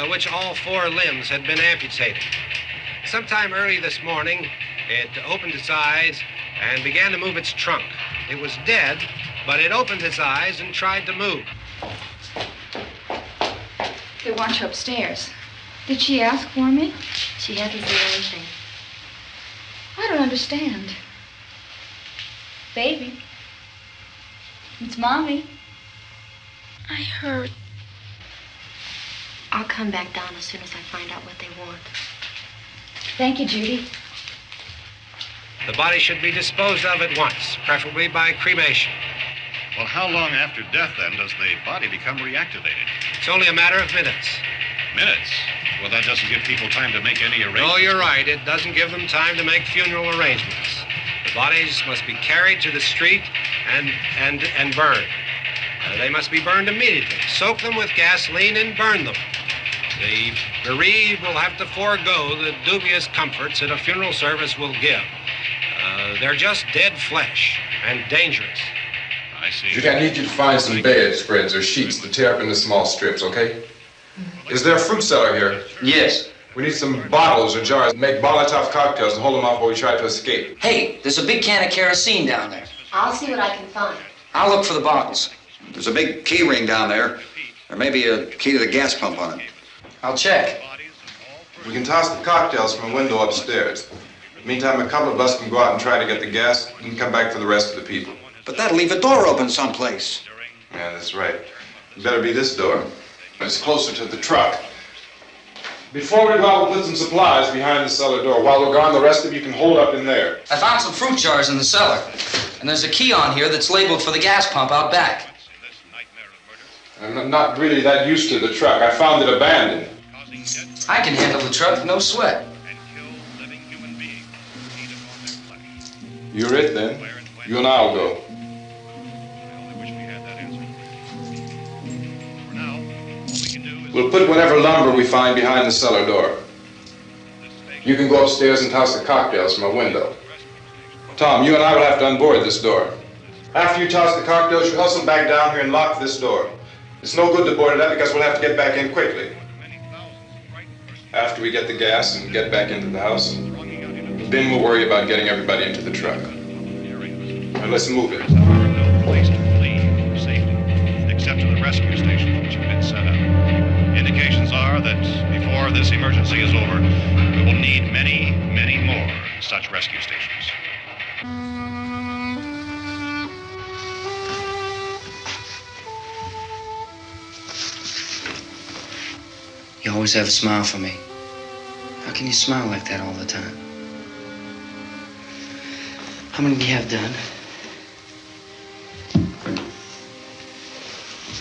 which all 4 limbs had been amputated. Sometime early this morning, it opened its eyes and began to move its trunk. It was dead, but it opened its eyes and tried to move. They want you upstairs. Did she ask for me? She hasn't seen anything. I don't understand. Baby. It's Mommy. I heard. I'll come back down as soon as I find out what they want. Thank you, Judy. The body should be disposed of at once, preferably by cremation. well, how long after death, then, does the body become reactivated? It's only a matter of minutes. Minutes? Well, that doesn't give people time to make any arrangements. No, you're right. It doesn't give them time to make funeral arrangements. The bodies must be carried to the street and burned. They must be burned immediately. Soak them with gasoline and burn them. The bereaved will have to forego the dubious comforts that a funeral service will give. They're just dead flesh and dangerous. I see. Judy, I need you to find some bedspreads or sheets to tear up into small strips, okay? Is there a fruit cellar here? Yes. We need some bottles or jars. Make Molotov cocktails and hold them off while we try to escape. Hey, there's a big can of kerosene down there. I'll see what I can find. I'll look for the bottles. There's a big key ring down there. There may be a key to the gas pump on it. I'll check. We can toss the cocktails from a window upstairs. Meantime, a couple of us can go out and try to get the gas and come back for the rest of the people. But that'll leave a door open someplace. Yeah, that's right. It better be this door. It's closer to the truck. Before we go out, we'll put some supplies behind the cellar door. While we're gone, the rest of you can hold up in there. I found some fruit jars in the cellar. And there's a key on here that's labeled for the gas pump out back. I'm not really that used to the truck. I found it abandoned. I can handle the truck, no sweat. You're it, then. You and I'll go. We'll put whatever lumber we find behind the cellar door. You can go upstairs and toss the cocktails from a window. Tom, you and I will have to unboard this door. After you toss the cocktails, you hustle back down here and lock this door. It's no good to board it up because we'll have to get back in quickly. After we get the gas and get back into the house, then we'll worry about getting everybody into the truck. Now let's move it. No place to flee safely, except to the rescue stations which have been set up. Indications are that before this emergency is over, we will need many, many more such rescue stations. You always have a smile for me. How can you smile like that all the time? How many do you have done?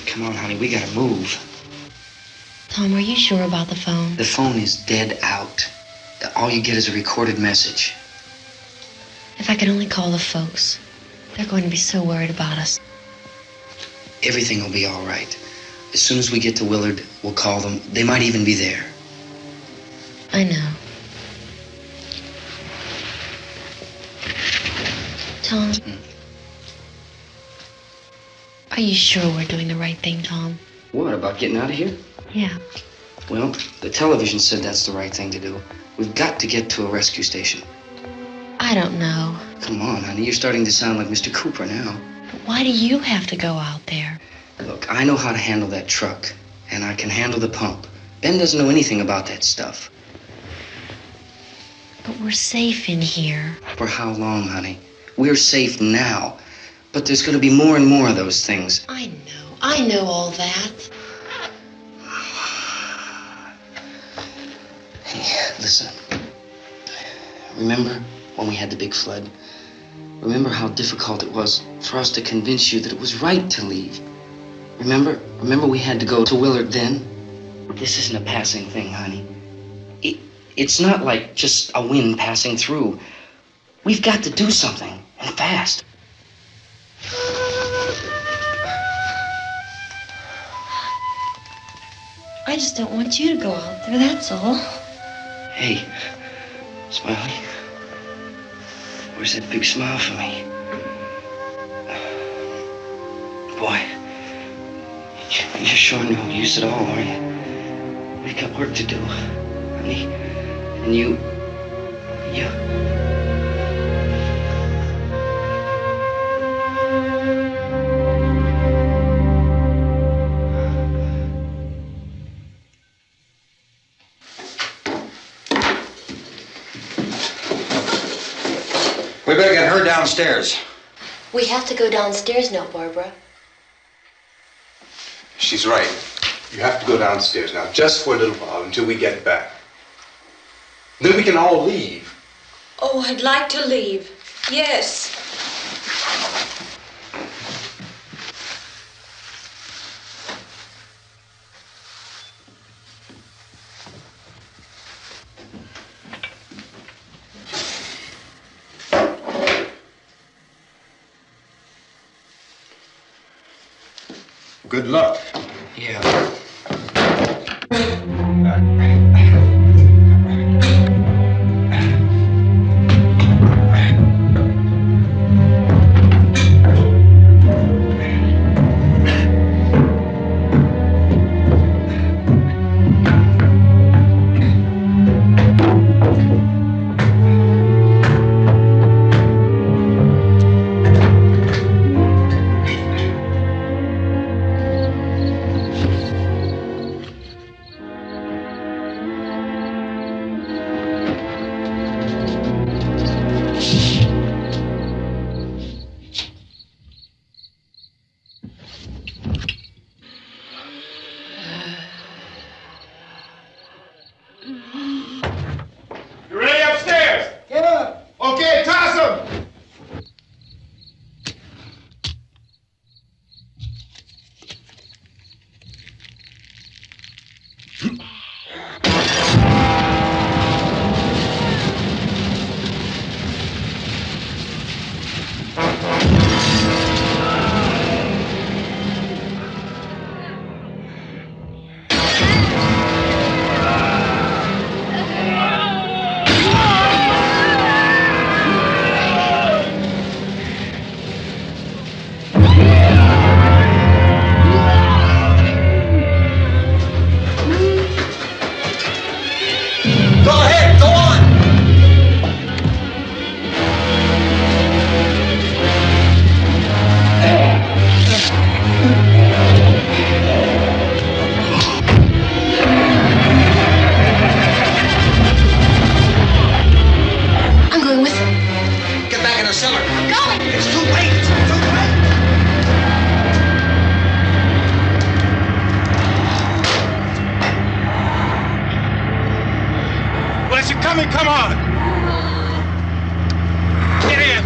Come on, honey, we gotta move. Tom, are you sure about the phone? The phone is dead out. All you get is a recorded message. If I could only call the folks. They're going to be so worried about us. Everything will be all right. As soon as we get to Willard, we'll call them. They might even be there. I know. Tom, are you sure we're doing the right thing, Tom? What, about getting out of here? Yeah. Well, the television said that's the right thing to do. We've got to get to a rescue station. I don't know. Come on, honey, you're starting to sound like Mr. Cooper now. But why do you have to go out there? Look, I know how to handle that truck, and I can handle the pump. Ben doesn't know anything about that stuff. But we're safe in here. For how long, honey? We're safe now. But there's going to be more and more of those things. I know all that. Hey, listen. Remember when we had the big flood? Remember how difficult it was for us to convince you that it was right to leave? Remember we had to go to Willard then? This isn't a passing thing, honey. It's not like just a wind passing through. We've got to do something, and fast. I just don't want you to go out there, that's all. Hey, Smiley. Where's that big smile for me? Boy, you're sure no use at all, are you? We've got work to do, honey. And you... We better get her downstairs. We have to go downstairs now, Barbara. She's right. You have to go downstairs now, just for a little while, until we get back. Then we can all leave. Oh, I'd like to leave. Yes. Good luck. Yeah. You ready upstairs? Yeah. Okay, toss 'em. Come on! Get in!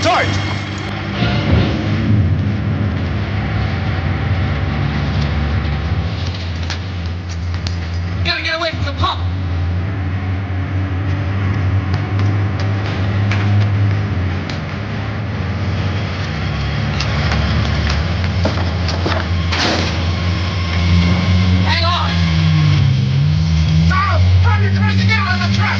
torch! Gotta get away from the pump. Hang on. Now, turn your crazy get out of the truck.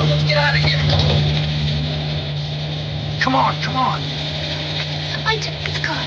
Let's get out of here. Come on, come on. I took the car.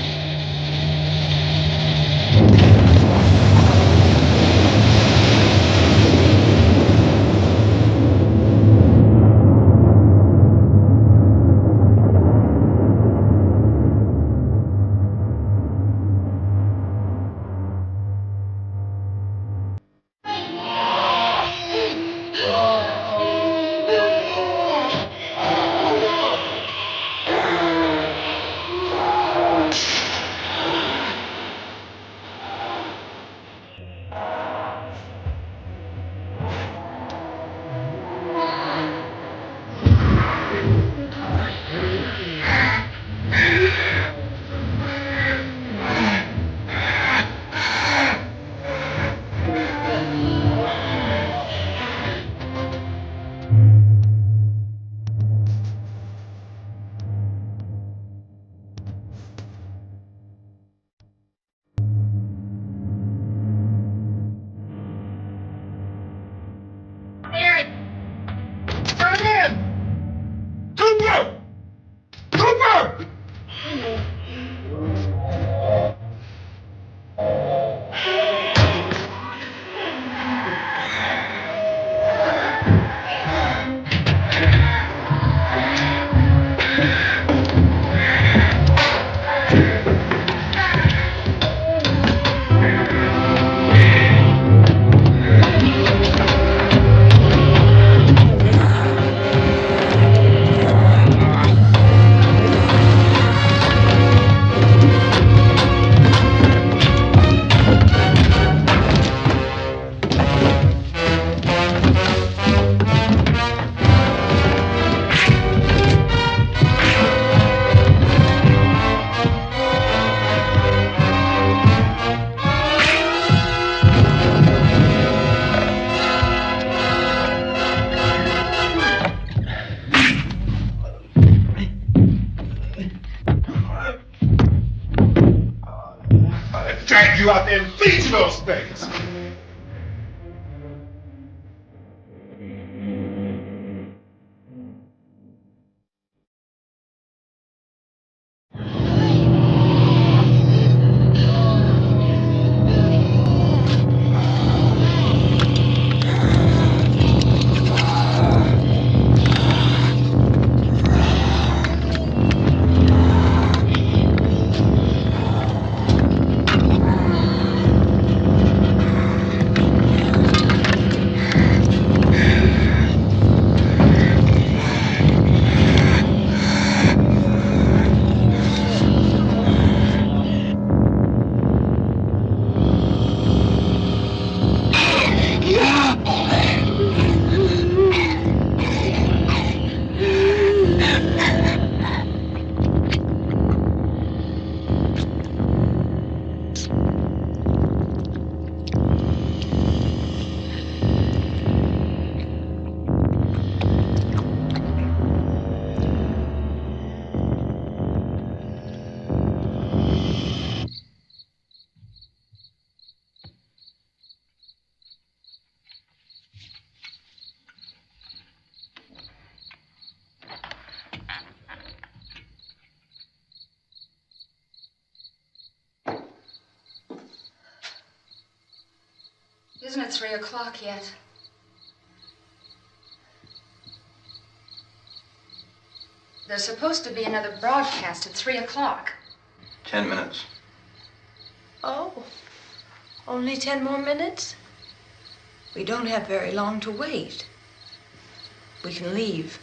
Drag you out there and feed you those things. Isn't it 3 o'clock yet? There's supposed to be another broadcast at 3 o'clock. 10 minutes. Oh, only 10 more minutes? We don't have very long to wait. we can leave.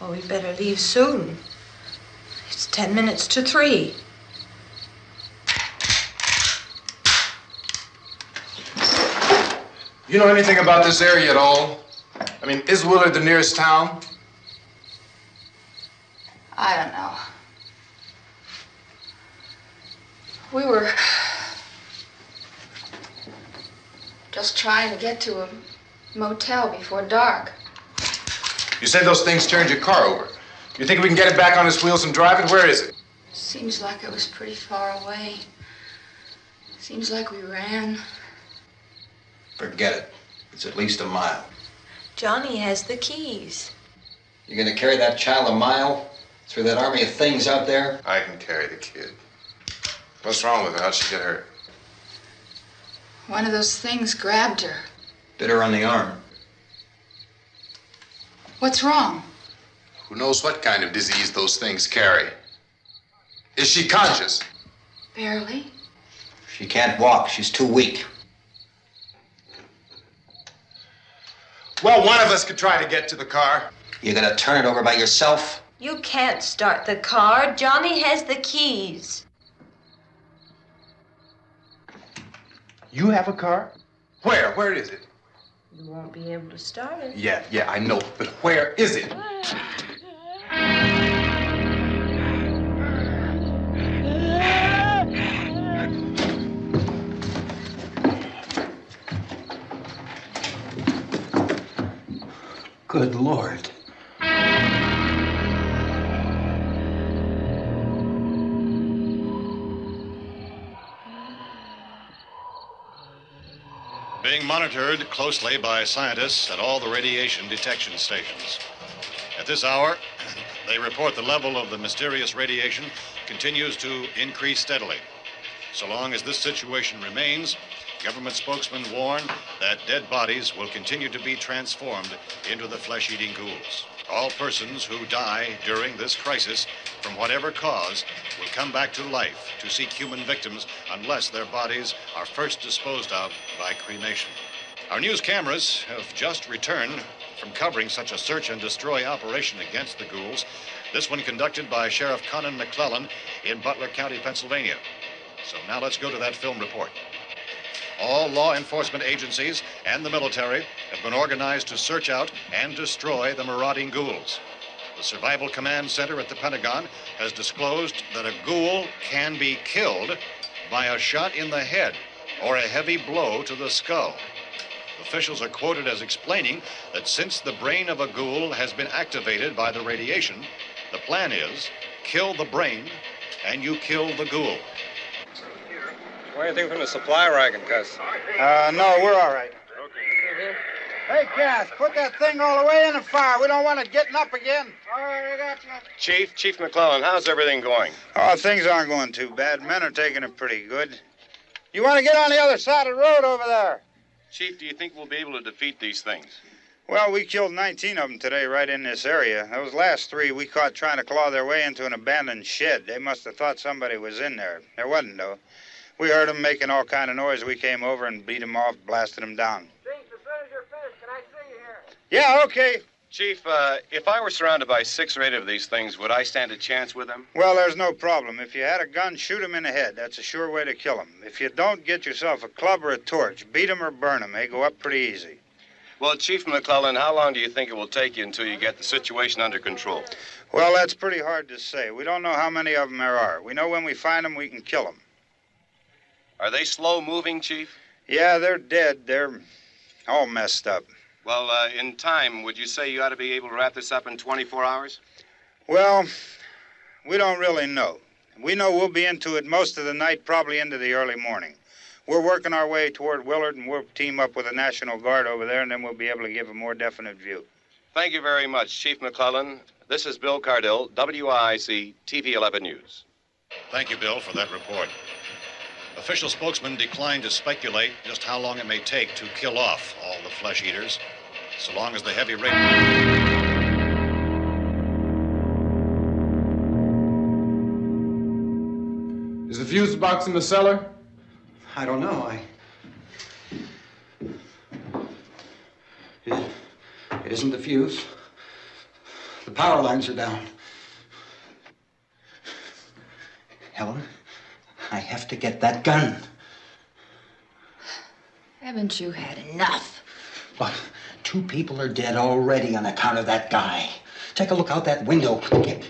Well, we better leave soon. It's 10 minutes to 3. You know anything about this area at all? I mean, is Willard the nearest town? I don't know. We were just trying to get to a motel before dark. You said those things turned your car over. You think we can get it back on its wheels and drive it? Where is it? Seems like it was pretty far away. Seems like we ran. Forget it. It's at least a mile. Johnny has the keys. You're gonna carry that child a mile through that army of things out there? I can carry the kid. What's wrong with her? How'd she get hurt? One of those things grabbed her. Bit her on the arm. What's wrong? Who knows what kind of disease those things carry? Is she conscious? Barely. She can't walk. She's too weak. Well, one of us could try to get to the car. You gonna turn it over by yourself? You can't start the car. Johnny has the keys. You have a car? Where? Where is it? You won't be able to start it. Yeah, I know, but where is it? Good Lord. Being monitored closely by scientists at all the radiation detection stations. At this hour, they report the level of the mysterious radiation continues to increase steadily. So long as this situation remains, government spokesmen warn that dead bodies will continue to be transformed into the flesh-eating ghouls. All persons who die during this crisis, from whatever cause, will come back to life to seek human victims unless their bodies are first disposed of by cremation. Our news cameras have just returned from covering such a search and destroy operation against the ghouls, this one conducted by Sheriff Conan McClellan in Butler County, Pennsylvania. So now let's go to that film report. All law enforcement agencies and the military have been organized to search out and destroy the marauding ghouls. The Survival Command Center at the Pentagon has disclosed that a ghoul can be killed by a shot in the head or a heavy blow to the skull. Officials are quoted as explaining that since the brain of a ghoul has been activated by the radiation, the plan is kill the brain and you kill the ghoul. Anything from the supply wagon, Cuz? No, we're all right. Okay. Hey, Cass, put that thing all the way in the fire. We don't want it getting up again. All right, I got you. Chief McClellan, how's everything going? Oh, things aren't going too bad. Men are taking it pretty good. You want to get on the other side of the road over there? Chief, do you think we'll be able to defeat these things? Well, we killed 19 of them today right in this area. Those last 3 we caught trying to claw their way into an abandoned shed. They must have thought somebody was in there. There wasn't, though. We heard them making all kind of noise. We came over and beat them off, blasted them down. Chief, as soon as you're finished, can I see you here? Yeah, okay. Chief, if I were surrounded by 6 or 8 of these things, would I stand a chance with them? Well, there's no problem. If you had a gun, shoot them in the head. That's a sure way to kill them. If you don't, get yourself a club or a torch. Beat them or burn them. They go up pretty easy. Well, Chief McClellan, how long do you think it will take you until you get the situation under control? Well, that's pretty hard to say. We don't know how many of them there are. We know when we find them, we can kill them. Are they slow-moving, Chief? Yeah, they're dead. They're all messed up. Well, in time, would you say you ought to be able to wrap this up in 24 hours? Well, we don't really know. We know we'll be into it most of the night, probably into the early morning. We're working our way toward Willard, and we'll team up with the National Guard over there, and then we'll be able to give a more definite view. Thank you very much, Chief McClellan. This is Bill Cardill, WIC TV 11 News. Thank you, Bill, for that report. Official spokesmen declined to speculate just how long it may take to kill off all the flesh eaters, so long as the heavy rain... Is the fuse box in the cellar? I don't know. It isn't the fuse. The power lines are down. Helen, I have to get that gun. Haven't you had enough? But 2 people are dead already on account of that guy. Take a look out that window. Get...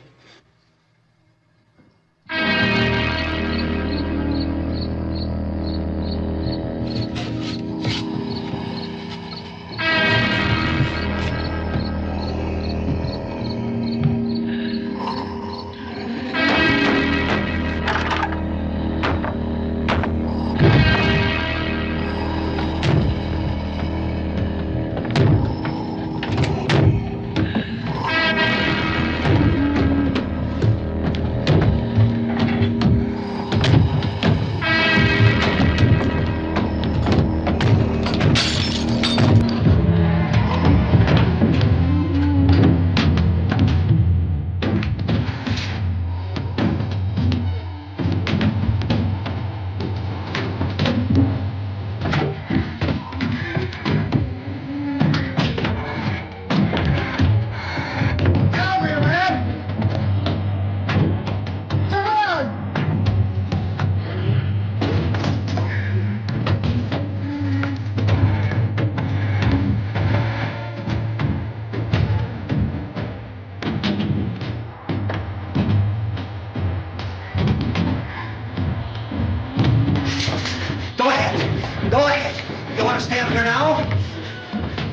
Go ahead. You want to stay up here now?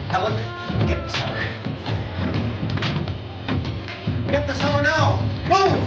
Helen, get the cellar. Get the cellar now. Move!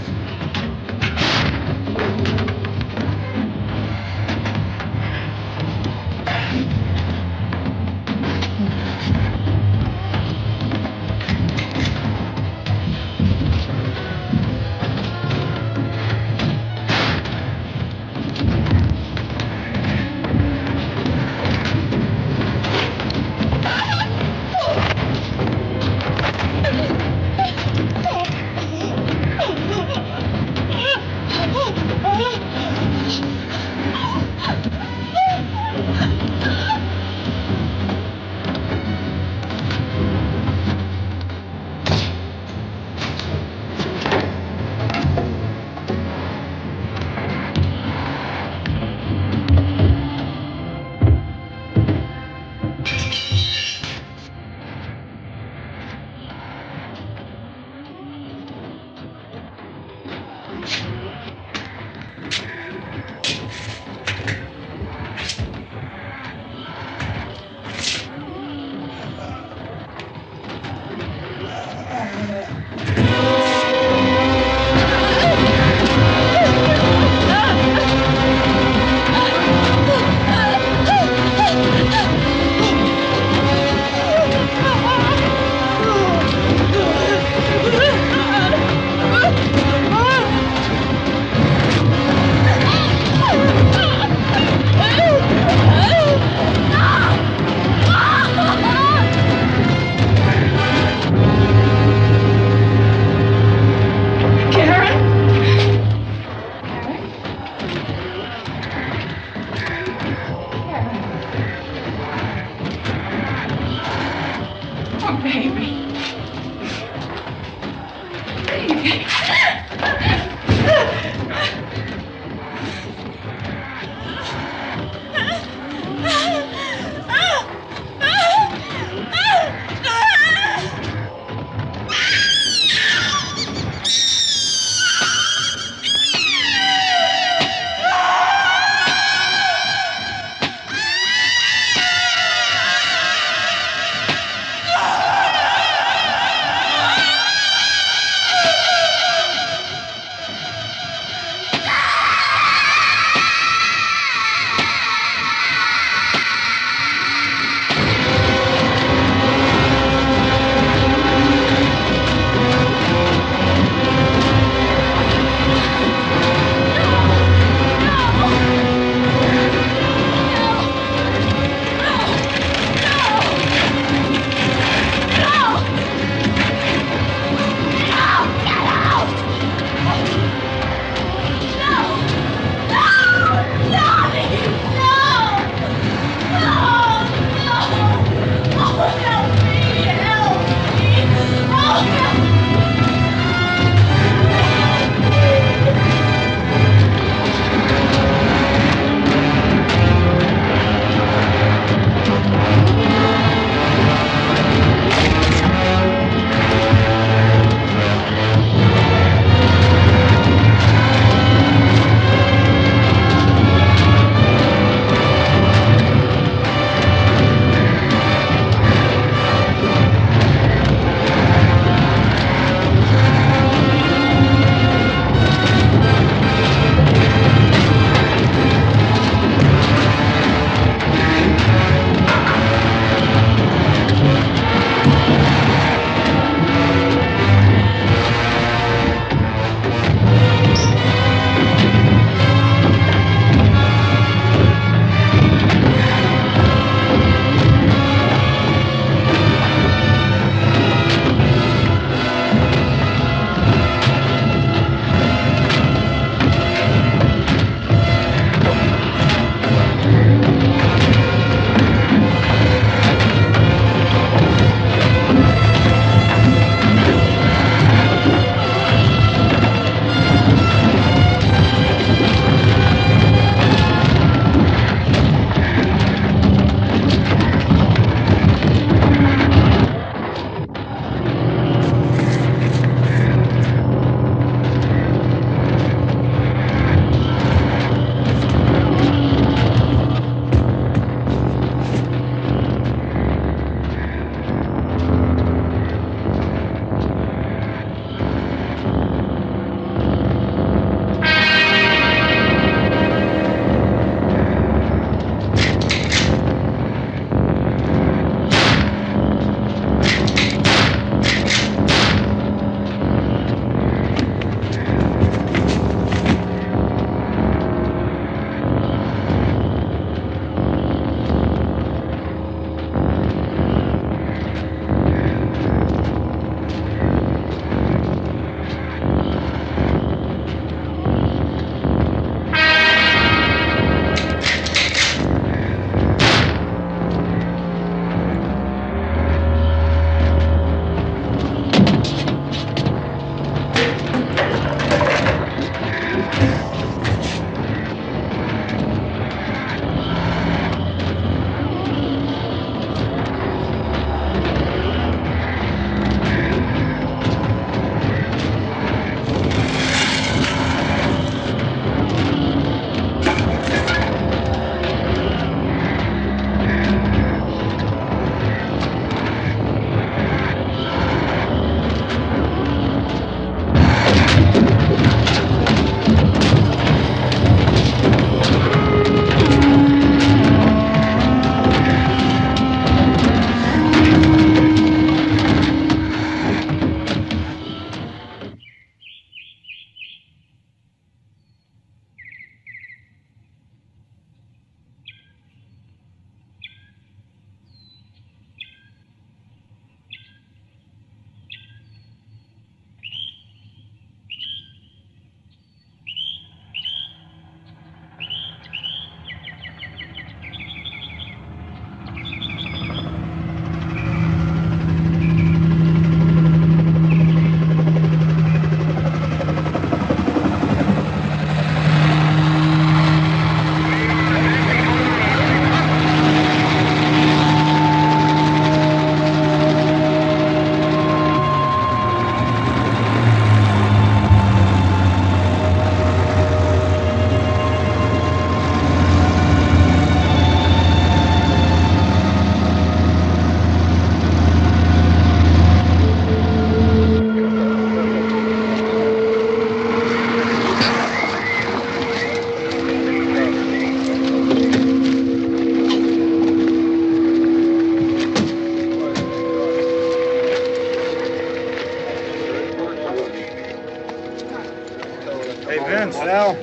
Vince, Al.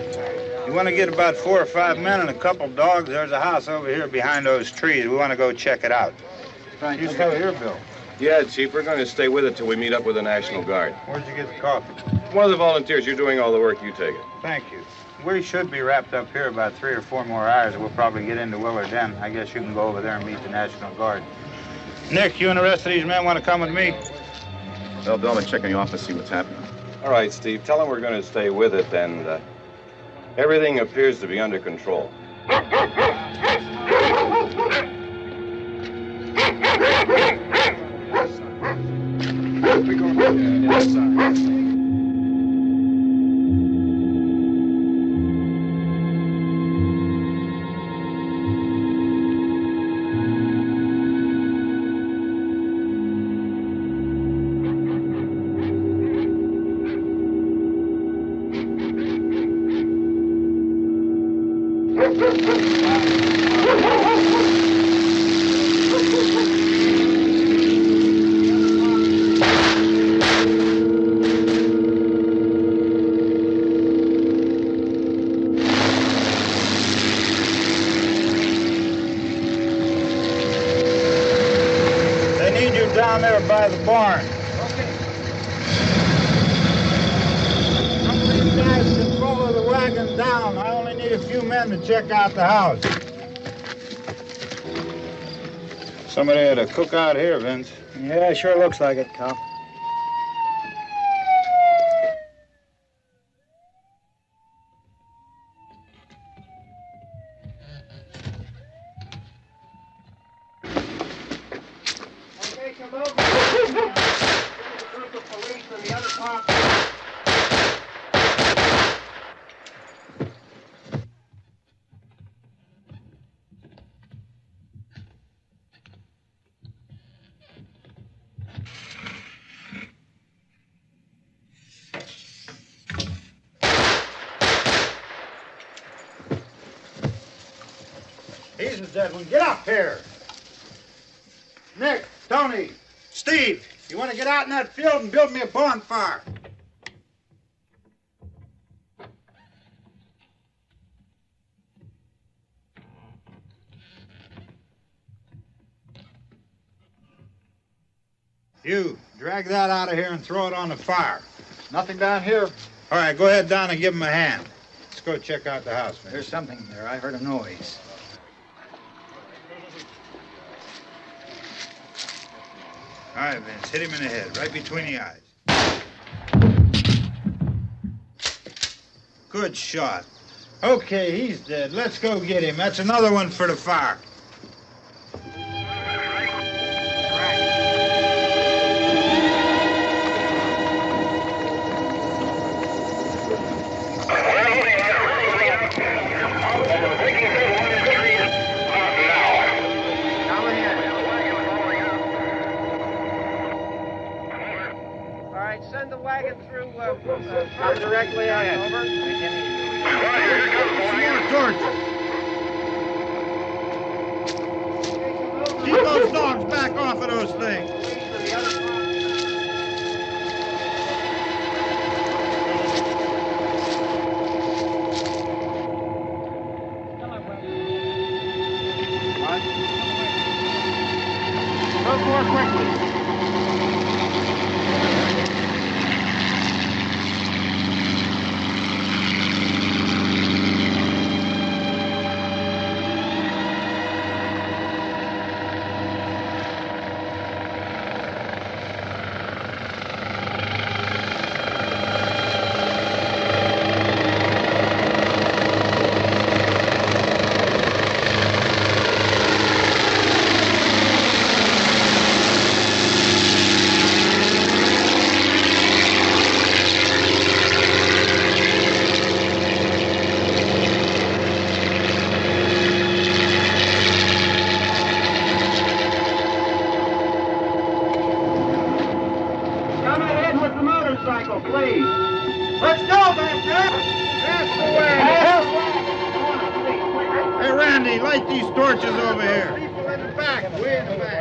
You want to get about 4 or 5 men and a couple dogs? There's a house over here behind those trees. We want to go check it out. Right. You still here, Bill? Yeah, Chief, we're going to stay with it till we meet up with the National Guard. Where'd you get the coffee? One of the volunteers. You're doing all the work. You take it. Thank you. We should be wrapped up here about 3 or 4 more hours, and we'll probably get into Willard then. I guess you can go over there and meet the National Guard. Nick, you and the rest of these men want to come with me? Well, Bill, I'm check in the office, see what's happening. All right, Steve. Tell them we're going to stay with it, and everything appears to be under control. Down there by the barn. Okay. Some of these guys can follow the wagon down. I only need a few men to check out the house. Somebody had a cookout here, Vince. Yeah, sure looks like it, Cop. He's the dead one. Get up here. Nick, Tony, Steve, you want to get out in that field and build me a bonfire? You, drag that out of here and throw it on the fire. Nothing down here. All right, go ahead down and give him a hand. Let's go check out the house, man. There's something there. I heard a noise. All right, Vince, hit him in the head, right between the eyes. Good shot. Okay, he's dead. Let's go get him. That's another one for the fire. Send the wagon through, directly ahead. Over. Some more torches. Keep those dogs back off of those things. What? Move more quickly. Please. Let's go, Vampire! That's the way! Hey, Randy, light these torches over here. People in the back, way in the back.